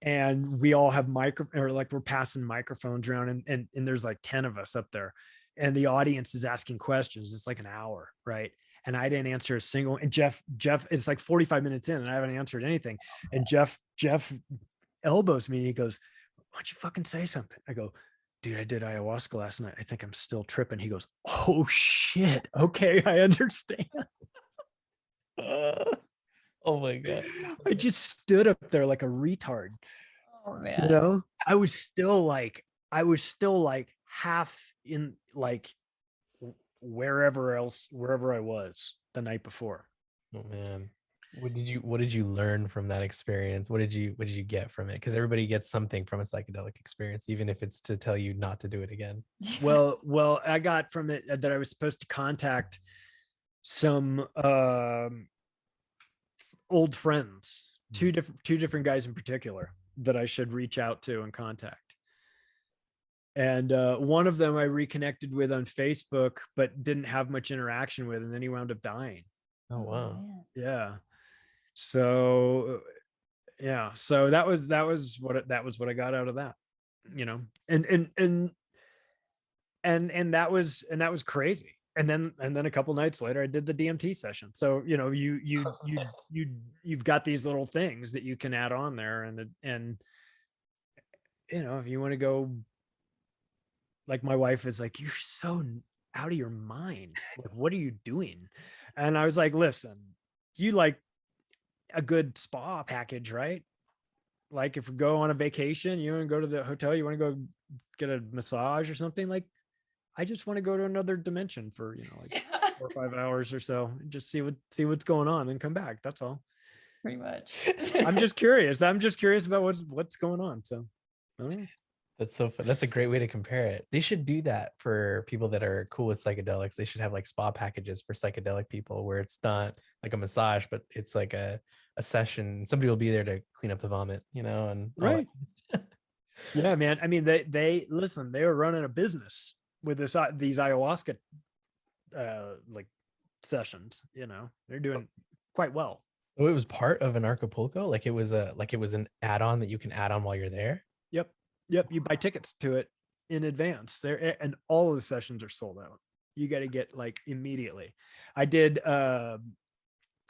and we all have we're passing microphones around, and there's like 10 of us up there, and the audience is asking questions. It's like an hour, right? And I didn't answer a single. And Jeff, it's like 45 minutes in, and I haven't answered anything. And Jeff elbows me, and he goes, "Why don't you fucking say something?" I go, "Dude, I did ayahuasca last night. I think I'm still tripping." He goes, "Oh shit. Okay, I understand." Oh my God. I just stood up there like a retard. Oh man. You know, I was still like half in like wherever I was the night before. Oh man. What did you learn from that experience? What did you get from it? Because everybody gets something from a psychedelic experience, even if it's to tell you not to do it again. Well, I got from it that I was supposed to contact some old friends, two different guys in particular that I should reach out to and contact. And one of them I reconnected with on Facebook, but didn't have much interaction with, and then he wound up dying. Oh wow. man. Yeah. So yeah, so that was what I got out of that, you know. And that was crazy. And then a couple nights later I did the DMT session. So, you know, you've got these little things that you can add on there, and you know, if you want to go, like my wife is like, "You're so out of your mind. Like, what are you doing?" And I was like, "Listen, you like a good spa package, right? Like if we go on a vacation, you want to go to the hotel, you want to go get a massage or something, like I just want to go to another dimension for, you know, like 4 or 5 hours or so, and just see what's going on and come back. That's all. Pretty much. I'm just curious. I'm just curious about what's going on. So I don't know. That's so fun. That's a great way to compare it. They should do that for people that are cool with psychedelics. They should have like spa packages for psychedelic people where it's not like a massage, but it's like a session. Somebody will be there to clean up the vomit, you know, and all that Right. kind of stuff. Yeah, man. I mean, they listen, they were running a business with these ayahuasca like sessions, you know. They're doing quite well. Oh, it was part of an Acapulco? Like it was an add-on that you can add on while you're there? Yep, you buy tickets to it in advance there, and all of the sessions are sold out. You got to get like immediately. I did the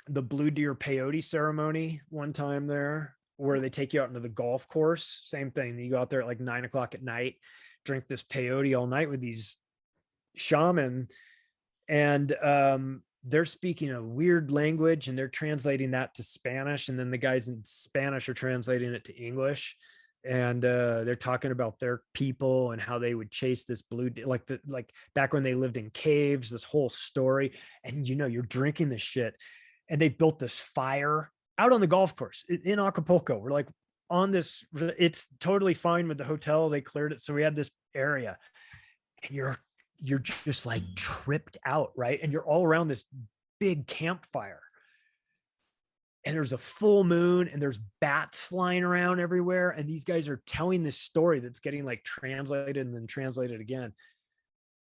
Blue Deer peyote ceremony one time there, where they take you out into the golf course. Same thing. You go out there at like 9 o'clock at night, drink this peyote all night with these shaman, and they're speaking a weird language and they're translating that to Spanish, and then the guys in Spanish are translating it to English, and they're talking about their people and how they would chase this like back when they lived in caves, this whole story. And you're drinking this shit, and they built this fire out on the golf course in Acapulco. We're like on this, it's totally fine with the hotel, they cleared it, so we had this area, and you're just like tripped out, right? And you're all around this big campfire, and there's a full moon, and there's bats flying around everywhere, and these guys are telling this story that's getting like translated and then translated again.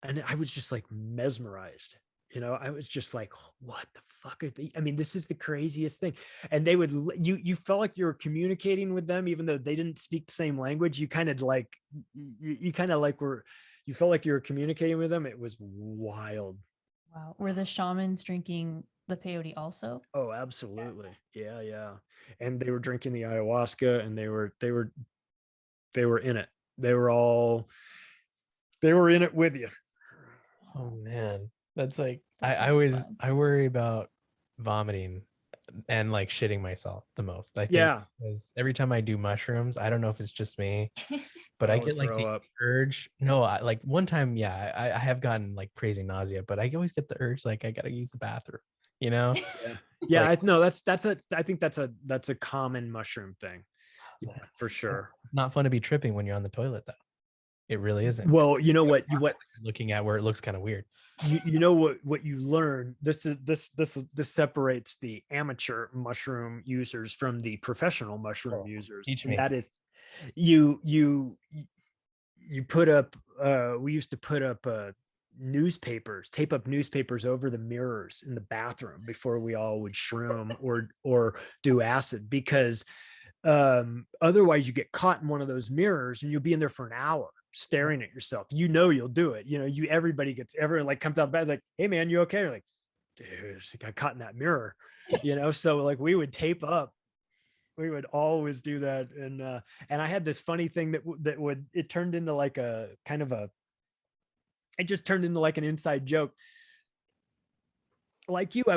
And I was just like mesmerized. I was just like, what the fuck are they? I mean, this is the craziest thing. And they would, you felt like you were communicating with them, even though they didn't speak the same language. You kind of like, you kind of like you felt like you were communicating with them. It was wild. Wow. Were the shamans drinking the peyote also? Oh, absolutely. Yeah. Yeah. And they were drinking the ayahuasca, and they were in it. They were in it with you. Oh man. That's like, That's I really always, fun. I worry about vomiting and like shitting myself the most. I think Yeah. because every time I do mushrooms, I don't know if it's just me, but I always get like throw the up. urge. No, like one time, yeah, I have gotten like crazy nausea, but I always get the urge, like I gotta use the bathroom, Yeah. It's Yeah. like, No, I think that's a common mushroom thing. Yeah, man, for sure. not fun to be tripping when you're on the toilet though. It really isn't. Well, you know what, Looking at where it looks kind of weird. you know what you learn. This separates the amateur mushroom users from the professional mushroom Oh, users. teach And me. that is, you put up, we used to put up tape up newspapers over the mirrors in the bathroom before we all would shroom or do acid, because otherwise you get caught in one of those mirrors and you'll be in there for an hour staring at yourself. You'll do it. Everyone like comes out of bed like, hey man, you okay? You're like, dude, I got caught in that mirror. So like we would tape up. We would always do that. And I had this funny thing it turned into like a kind of it just turned into like an inside joke. Like you, I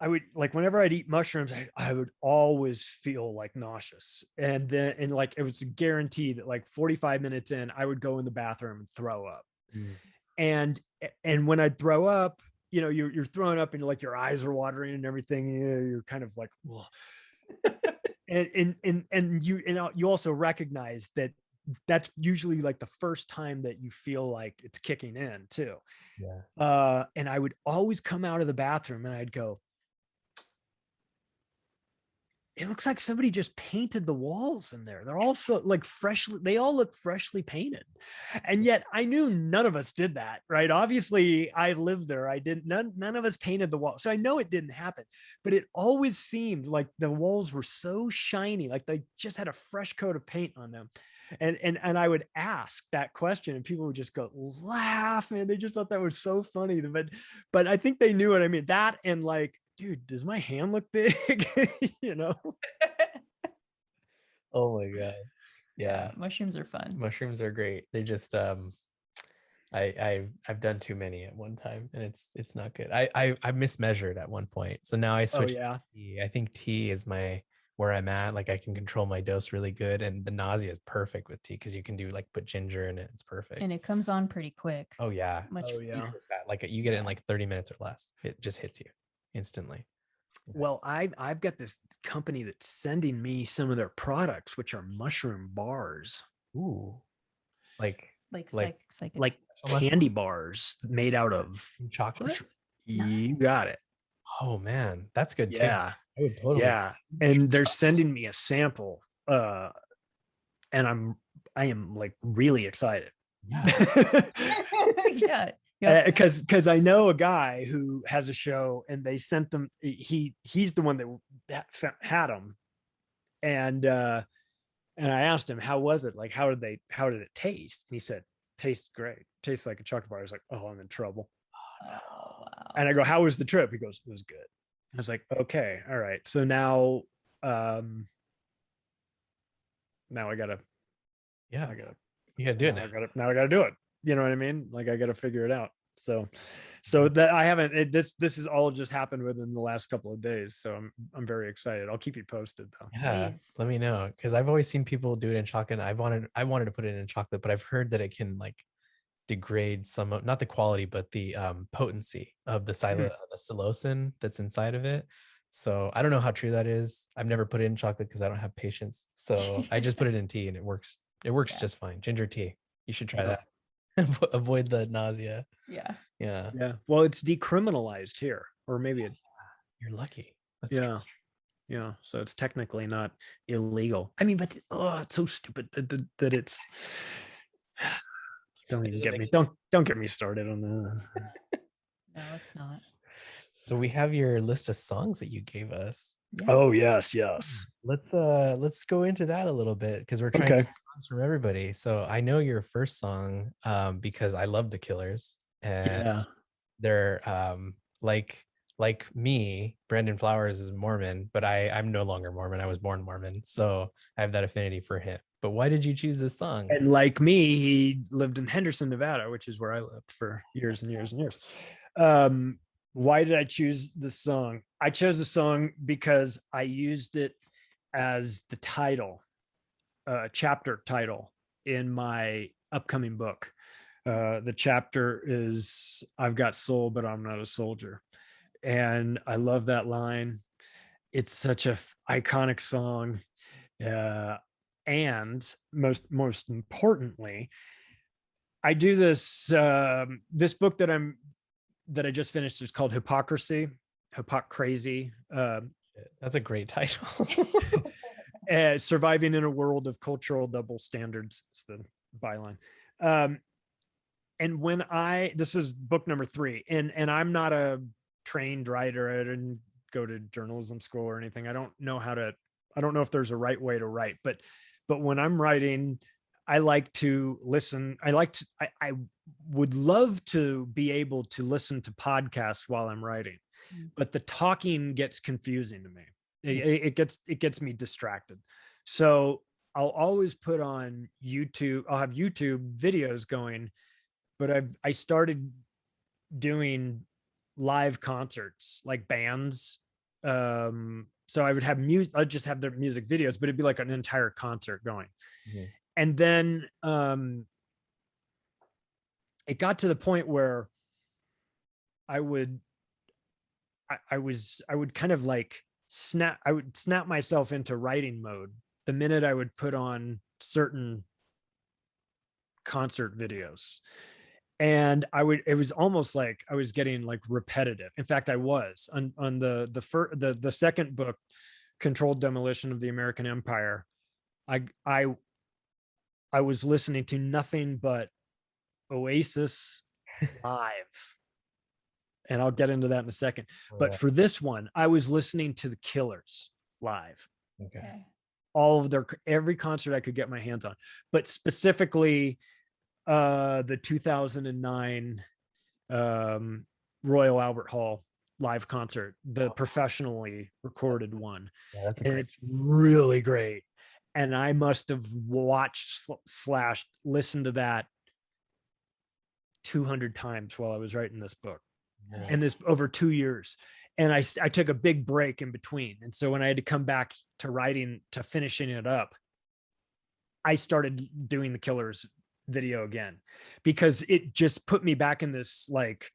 would like, whenever I'd eat mushrooms, I would always feel like nauseous. And like, it was a guarantee that like 45 minutes in, I would go in the bathroom and throw up. Mm. And when I'd throw up, you're throwing up and like your eyes are watering and everything. You're kind of like, whoa. and you also recognize that that's usually like the first time that you feel like it's kicking in too. Yeah. And I would always come out of the bathroom and I'd go, it looks like somebody just painted the walls in there. They're also like they all look freshly painted. And yet I knew none of us did that, right? Obviously I lived there. None of us painted the wall. So I know it didn't happen, but it always seemed like the walls were so shiny, like they just had a fresh coat of paint on them. And I would ask that question and people would just go laugh, man. They just thought that was so funny. But I think they knew what I mean. That and like, dude, does my hand look big? Oh my God. Yeah. Mushrooms are fun. Mushrooms are great. They just I've done too many at one time, and it's not good. I mismeasured at one point, so now I switched. Yeah. To tea. I think tea is where I'm at. Like I can control my dose really good, and the nausea is perfect with tea because you can do like put ginger in it. It's perfect. And it comes on pretty quick. Oh yeah. Yeah. Like you get it in like 30 minutes or less. It just hits you instantly. Well, I've got this company that's sending me some of their products, which are mushroom bars. Ooh. Like candy bars made out of chocolate. You got it. Oh man, that's good. Yeah. I would totally. Yeah. And they're sending me a sample. And I am like really excited. Yeah. Yeah. Because I know a guy who has a show, and they sent them. He's the one that had them, and I asked him, how was it? Like, how did it taste? And he said, tastes great. Tastes like a chocolate bar. I was like, oh, I'm in trouble. Oh, wow. And I go, how was the trip? He goes, it was good. I was like, okay, all right. So now, now I gotta Yeah, I gotta you gotta do it now I gotta do it. You know what I mean? Like I gotta figure it out. So now. that I haven't this has all just happened within the last couple of days. So I'm very excited. I'll keep you posted though. Yeah, Please. let me know because I've always seen people do it in chocolate. And I wanted to put it in chocolate, but I've heard that it can like degrade some of not the quality, but the potency of the Mhm. the psilocin that's inside of it. So I don't know how true that is. I've never put it in chocolate because I don't have patience. So I just put it in tea and it works. It works Yeah. just fine. Ginger tea. You should try Yeah. that. Avoid the nausea. Yeah. Yeah. Yeah. Well, it's decriminalized here, or maybe it. You're lucky. That's true. Yeah. Yeah. So it's technically not illegal. I mean, but it's so stupid that it's. Don't even get me. Don't get me started on the. No, it's not. So we have your list of songs that you gave us. Yeah. Oh yes, yes. Let's go into that a little bit because we're trying to Okay. get songs from everybody. So I know your first song because I love the Killers and Yeah. they're like me, Brandon Flowers is Mormon, but I'm no longer Mormon. I was born Mormon, so I have that affinity for him. But why did you choose this song? And like me, he lived in Henderson, Nevada, which is where I lived for years and years and years. Um, why did I choose this song? I chose the song because I used it as the title, chapter title in my upcoming book. The chapter is I've got soul, but I'm not a soldier. And I love that line. It's such a iconic song. And most importantly, I do this book that I just finished is called Hypocrisy. That's a great title. Surviving in a world of cultural double standards is the byline. And when this is book number 3, and I'm not a trained writer. I didn't go to journalism school or anything. I don't know if there's a right way to write, but when I'm writing, I like to listen. I would love to be able to listen to podcasts while I'm writing, but the talking gets confusing to me. It gets me distracted. So I'll always put on YouTube. I'll have YouTube videos going, but I started doing live concerts like bands. So I would have music. I'd just have their music videos, but it'd be like an entire concert going. Mm-hmm. And then it got to the point where I would kind of like I would snap myself into writing mode the minute I would put on certain concert videos. And it was almost like I was getting like repetitive. In fact, I was on the second book, Controlled Demolition of the American Empire. I was listening to nothing but Oasis live. And I'll get into that in a second. But for this one, I was listening to the Killers live. Okay. All of every concert I could get my hands on, but specifically the 2009 Royal Albert Hall live concert, the professionally recorded one. Yeah, and it's really great. And I must have watched / listened to that 200 times while I was writing this book. Yeah. And this over 2 years. And I took a big break in between. And so when I had to come back to finishing it up, I started doing the Killers video again, because it just put me back in this like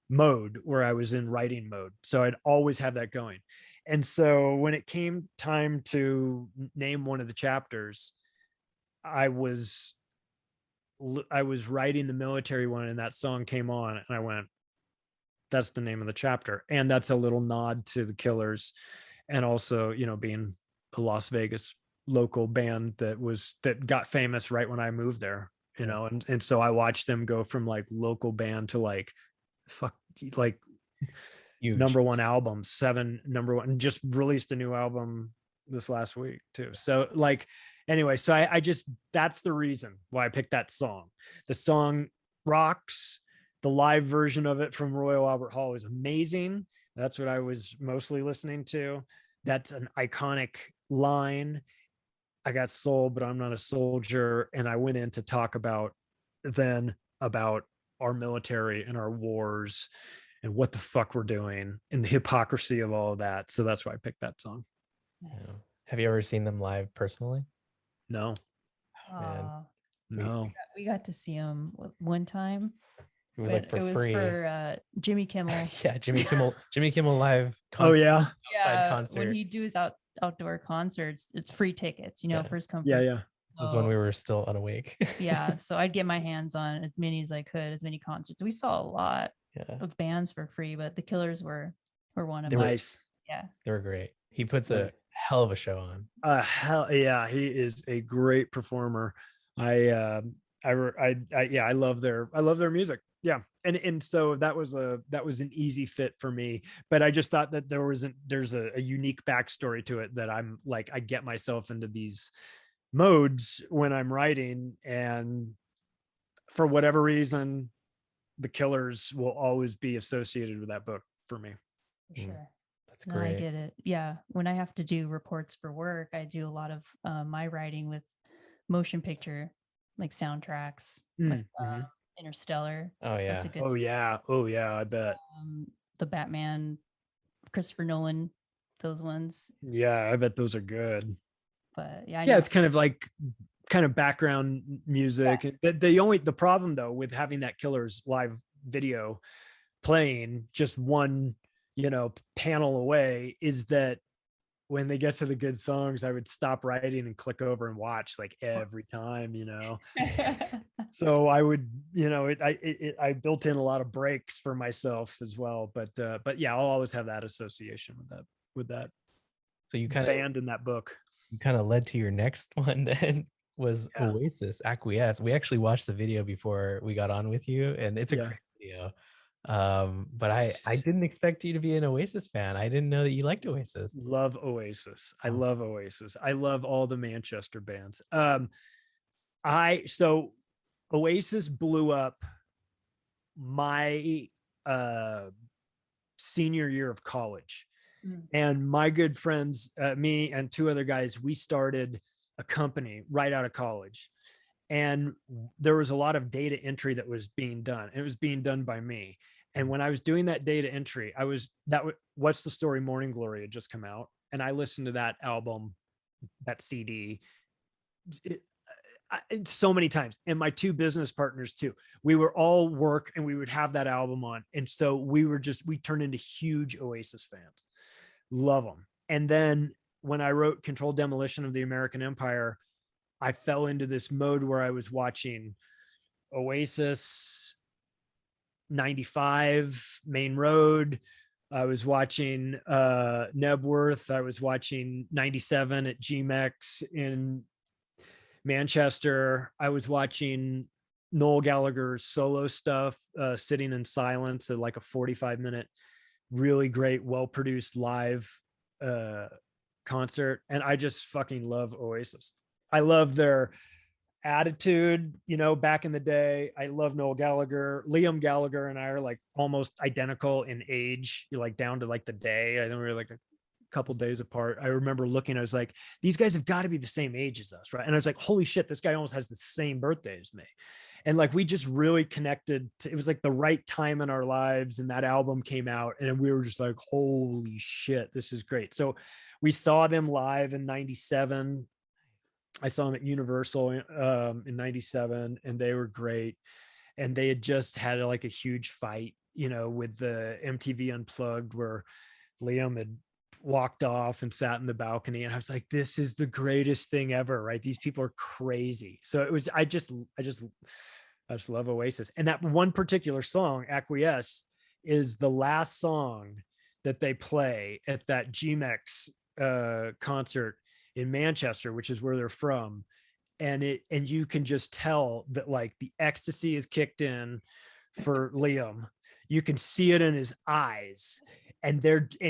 mode where I was in writing mode. So I'd always have that going. And so when it came time to name one of the chapters, I was writing the military one, and that song came on, and I went, that's the name of the chapter. And that's a little nod to the Killers, and also, being a Las Vegas local band that got famous right when I moved there, and so I watched them go from like local band to like huge. #1 album, 7 #1, and just released a new album this last week too. So like, anyway, so I just, that's the reason why I picked that song. The song rocks. The live version of it from Royal Albert Hall is amazing. That's what I was mostly listening to. That's an iconic line. I got soul, but I'm not a soldier. And I went in to talk about our military and our wars and what the fuck we're doing and the hypocrisy of all of that. So that's why I picked that song. Yeah. Nice. Have you ever seen them live personally? No, Man, Uh, we no. we got to see him one time, it was like but for it was free. for Jimmy Kimmel. Yeah, Jimmy Kimmel live Oh concert, yeah. outside Yeah, when concert. he do his outdoor concerts, it's free tickets, Yeah, first come, Yeah. first. Yeah. this is when So we were still unawake. yeah, so I'd get my hands on as many as I could, as many concerts. We saw a lot Yeah, of bands for free, but the Killers were one of they were them. Nice. Yeah. they were great. He puts Nice. a hell of a show on. Hell yeah, he is a great performer. I yeah, I love their music. Yeah, and so that was an easy fit for me. But I just thought that there's a unique backstory to it that I'm like I get myself into these modes when I'm writing, and for whatever reason, the Killers will always be associated with that book for me. For Mm, sure. that's No, I great. get it. Yeah. When I have to do reports for work, I do a lot of my writing with motion picture, like soundtracks, like Mm-hmm. Interstellar. Oh That's a yeah, good. Oh yeah, I bet. The Batman, Christopher Nolan, those ones. Yeah, I bet those are good. But yeah, I Yeah, know. it's kind of like kind of background music. The problem though with having that Killers live video playing just one, panel away is that when they get to the good songs, I would stop writing and click over and watch like every time. Yeah. So I would, I built in a lot of breaks for myself as well. But yeah, I'll always have that association with that so band in that book. you kind of led to your next one then was Yeah. Oasis Acquiesce. We actually watched the video before we got on with you, and it's a Yeah. great video. But I didn't expect you to be an Oasis fan. I didn't know that you liked Oasis. Love Oasis. I Oh, love Oasis. I love all the Manchester bands. So Oasis blew up my senior year of college. And my good friends, me and two other guys, we started a company right out of college. And there was a lot of data entry that was being done. It was being done by me. And when I was doing that data entry, What's the Story, Morning Glory had just come out. And I listened to that album, that CD, so many times. And my two business partners too. We were all work and we would have that album on. And so we turned into huge Oasis fans. Love them. And then when I wrote Controlled Demolition of the American Empire, I fell into this mode where I was watching Oasis, 95, Main Road. I was watching Nebworth. I was watching 97 at GMEX in Manchester. I was watching Noel Gallagher's solo stuff, Sitting in Silence, at like a 45-minute, really great, well-produced live concert. And I just fucking love Oasis. I love their attitude, back in the day. I love Noel Gallagher. Liam Gallagher and I are like almost identical in age, like down to like the day. I think we were like a couple days apart. I remember looking, I was like, these guys have got to be the same age as us, right? And I was like, holy shit, this guy almost has the same birthday as me. And like we just really connected it was like the right time in our lives, and that album came out and we were just like, holy shit, this is great. So we saw them live in 97. I saw them at Universal in 97, and they were great. And they had just had like a huge fight, with the MTV Unplugged, where Liam had walked off and sat in the balcony. And I was like, this is the greatest thing ever, right? These people are crazy. So it was, I just love Oasis. And that one particular song, Acquiesce, is the last song that they play at that GMEX concert in Manchester, which is where they're from. And you can just tell that like the ecstasy is kicked in for Liam. You can see it in his eyes, and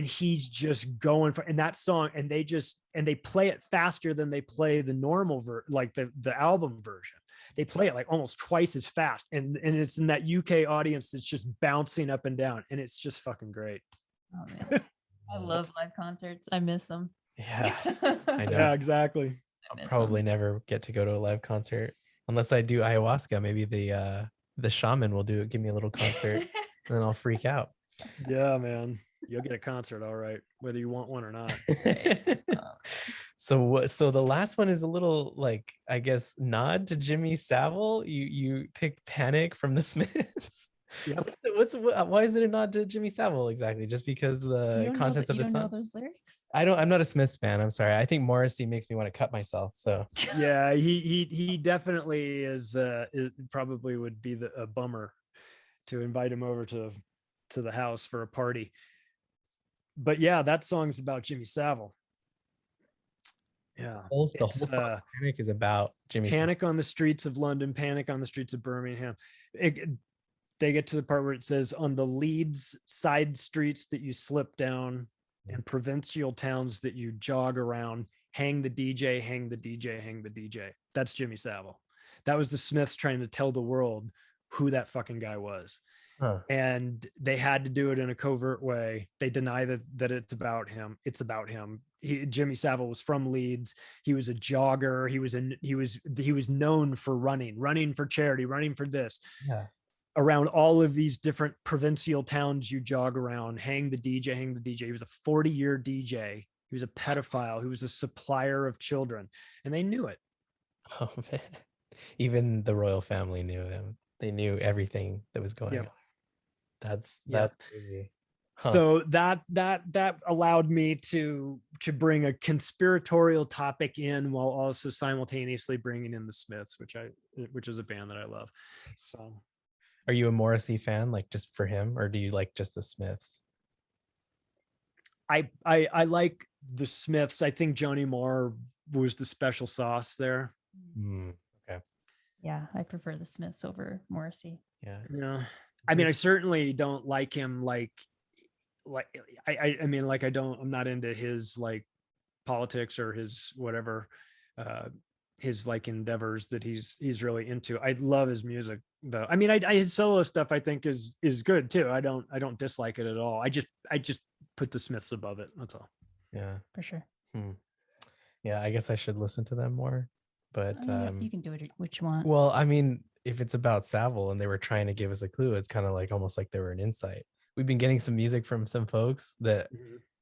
he's just going for, and that song, and they play it faster than they play the normal like the album version. They play it like almost twice as fast, and it's in that UK audience that's just bouncing up and down, and it's just fucking great. Oh man, I love live concerts. I miss them. yeah, I know. Yeah, exactly. I'll miss probably him. never get to go to a live concert unless I do ayahuasca. Maybe the shaman will give me a little concert, and then I'll freak out. Yeah, man. You'll get a concert, all right, whether you want one or not. Right. Oh, So the last one is a little like, I guess, nod to Jimmy Savile. You picked Panic from the Smiths. Yep. Why is it a nod to Jimmy Savile exactly? Just because you the don't know contents that of you the don't know song? those lyrics? I'm not a Smiths fan. I'm sorry. I think Morrissey makes me want to cut myself. So Yeah, he definitely is probably would be a bummer to invite him over to the house for a party. But yeah, that song's about Jimmy Savile. Yeah, the it's whole song Panic is about Jimmy Savile. Panic on the streets of London, Panic on the streets of Birmingham. They get to the part where it says, on the Leeds side streets that you slip down and provincial towns that you jog around, hang the DJ, hang the DJ, hang the DJ. That's Jimmy Savile. That was the Smiths trying to tell the world who that fucking guy was. Huh. And they had to do it in a covert way. They deny that it's about him. It's about him. Jimmy Savile was from Leeds. He was a jogger. He was known for running for charity, running for this. Yeah. Around all of these different provincial towns you jog around, hang the DJ, hang the DJ. He was a 40-year DJ. He was a pedophile. He was a supplier of children, and they knew it. Oh man. Even the royal family knew him. They knew everything that was going on. That's crazy. Huh. So that allowed me to bring a conspiratorial topic in while also simultaneously bringing in the Smiths, which is a band that I love. So, are you a Morrissey fan, like just for him, or do you like just the Smiths? I like the Smiths. I think Johnny Marr was the special sauce there. Okay. Yeah, I prefer the Smiths over Morrissey. Yeah. I mean, I certainly don't like him. I mean, like, I'm not into his like politics or his whatever, his like endeavors that he's really into. I love his music though. I mean, his solo stuff I think is good too. I don't dislike it at all. I just put the Smiths above it. That's all. Yeah, for sure. Yeah, I guess I should listen to them more, but you can do it what you want. Well, I mean, if it's about Savile and they were trying to give us a clue, it's kind of like almost like they were an insight. We've been getting some music from some folks that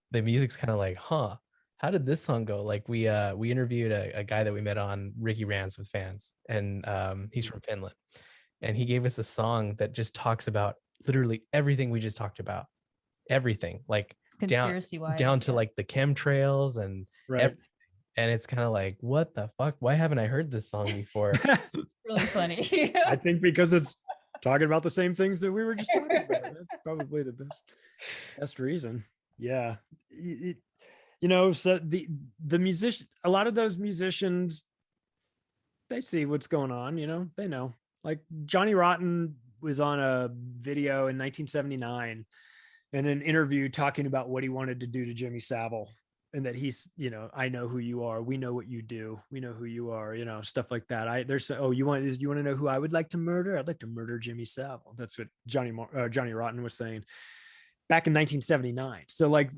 the music's kind of like, how did this song go? Like we interviewed a guy that we met on Ricky Rants with Fans, and he's from Finland, and he gave us a song that just talks about literally everything we just talked about, everything, like conspiracy wise, down to like the chemtrails and everything. And it's kind of like, what the fuck? Why haven't I heard this song before? Really funny. I think because it's talking about the same things that we were just talking about. That's probably the best reason. Yeah. So the musician, a lot of those musicians, they see what's going on, they know. Like Johnny Rotten was on a video in 1979 in an interview talking about what he wanted to do to Jimmy Savile. And that he's, I know who you are. We know what you do. We know who you are, stuff like that. You want to know who I would like to murder? I'd like to murder Jimmy Savile. That's what Johnny Rotten was saying back in 1979. So like,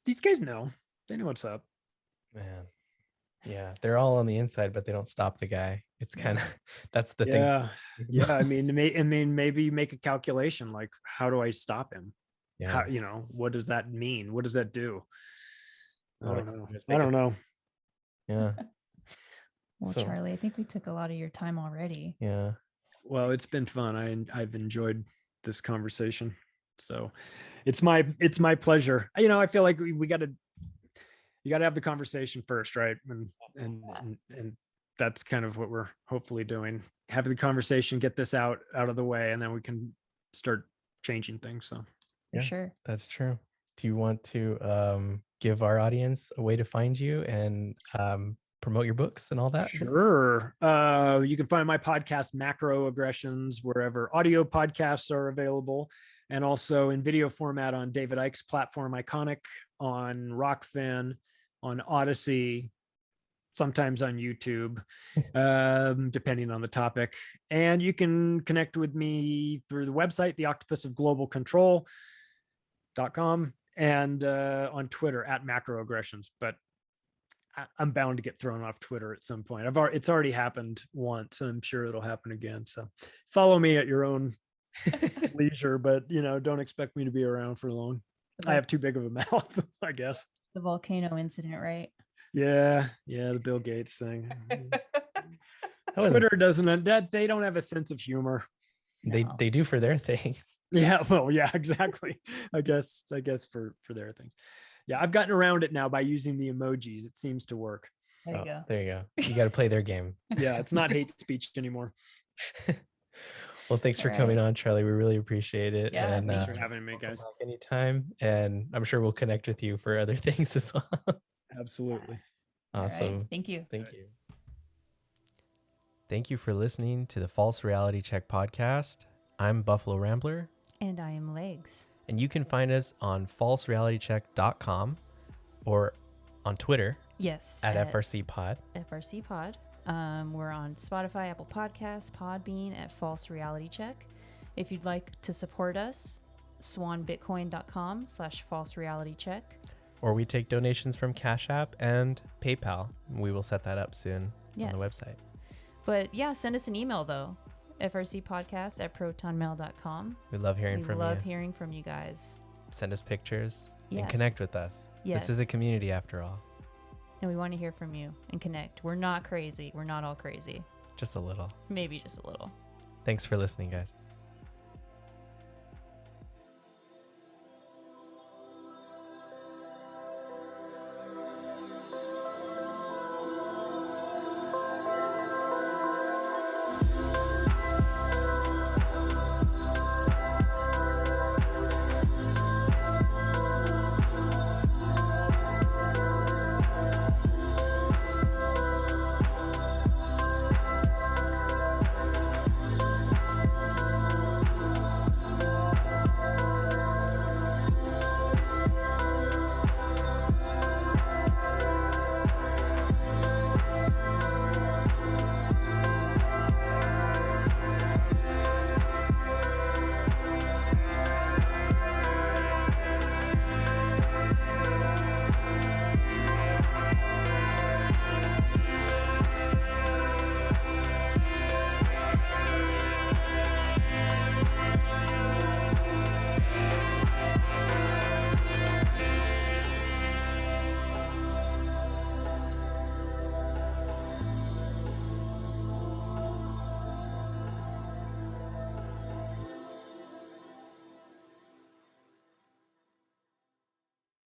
these guys know, they know what's up. Man. Yeah. They're all on the inside, but they don't stop the guy. It's kind of, that's the thing. Yeah. I mean, maybe make a calculation. Like, how do I stop him? Yeah. How, what does that mean? What does that do? I don't know. Yeah. Well, Charlie, I think we took a lot of your time already. Yeah. Well, it's been fun. I've enjoyed this conversation. So it's my pleasure. I feel like you got to have the conversation first, right? And that's kind of what we're hopefully doing. Have the conversation, get this out of the way, and then we can start changing things. So for sure. That's true. Do you want to give our audience a way to find you and promote your books and all that? Sure. You can find my podcast, Macroaggressions, wherever audio podcasts are available, and also in video format on David Icke's platform, Iconic, on Rockfin, on Odyssey, sometimes on YouTube, depending on the topic. And you can connect with me through the website, theoctopusofglobalcontrol.com, and on Twitter @macroaggressions. But I'm bound to get thrown off Twitter at some point. It's already happened once, and I'm sure it'll happen again. So follow me at your own leisure, but don't expect me to be around for long. I have too big of a mouth, I guess. The volcano incident, right? Yeah, the Bill Gates thing. was- Twitter doesn't that they don't have a sense of humor. No. They do for their things. Yeah, well, yeah, exactly. I guess for their things. Yeah, I've gotten around it now by using the emojis. It seems to work. There you go. There you go. You got to play their game. Yeah, it's not hate speech anymore. Well, thanks for All coming right. on, Charlie. We really appreciate it. Yeah, and Thanks for having me, welcome guys. back anytime. And I'm sure we'll connect with you for other things as well. Absolutely. All right. Awesome. Thank you. Thank you. Thank you for listening to the False Reality Check podcast. I'm Buffalo Rambler, And I am Legs. and you can find us on falserealitycheck.com or on Twitter Yes. at FRC Pod. FRC Pod. We're on Spotify, Apple Podcasts, Podbean at False Reality Check. If you'd like to support us, swanbitcoin.com/false reality check. Or we take donations from Cash App and PayPal. We will set that up soon Yes. on the website. But yeah, send us an email though. frcpodcast@protonmail.com. We love hearing We from love you. hearing from you guys. Send us pictures and Yes. connect with us. Yes. This is a community after all. And we want to hear from you and connect. We're not crazy. We're not all crazy. Just a little. Maybe just a little. Thanks for listening, guys.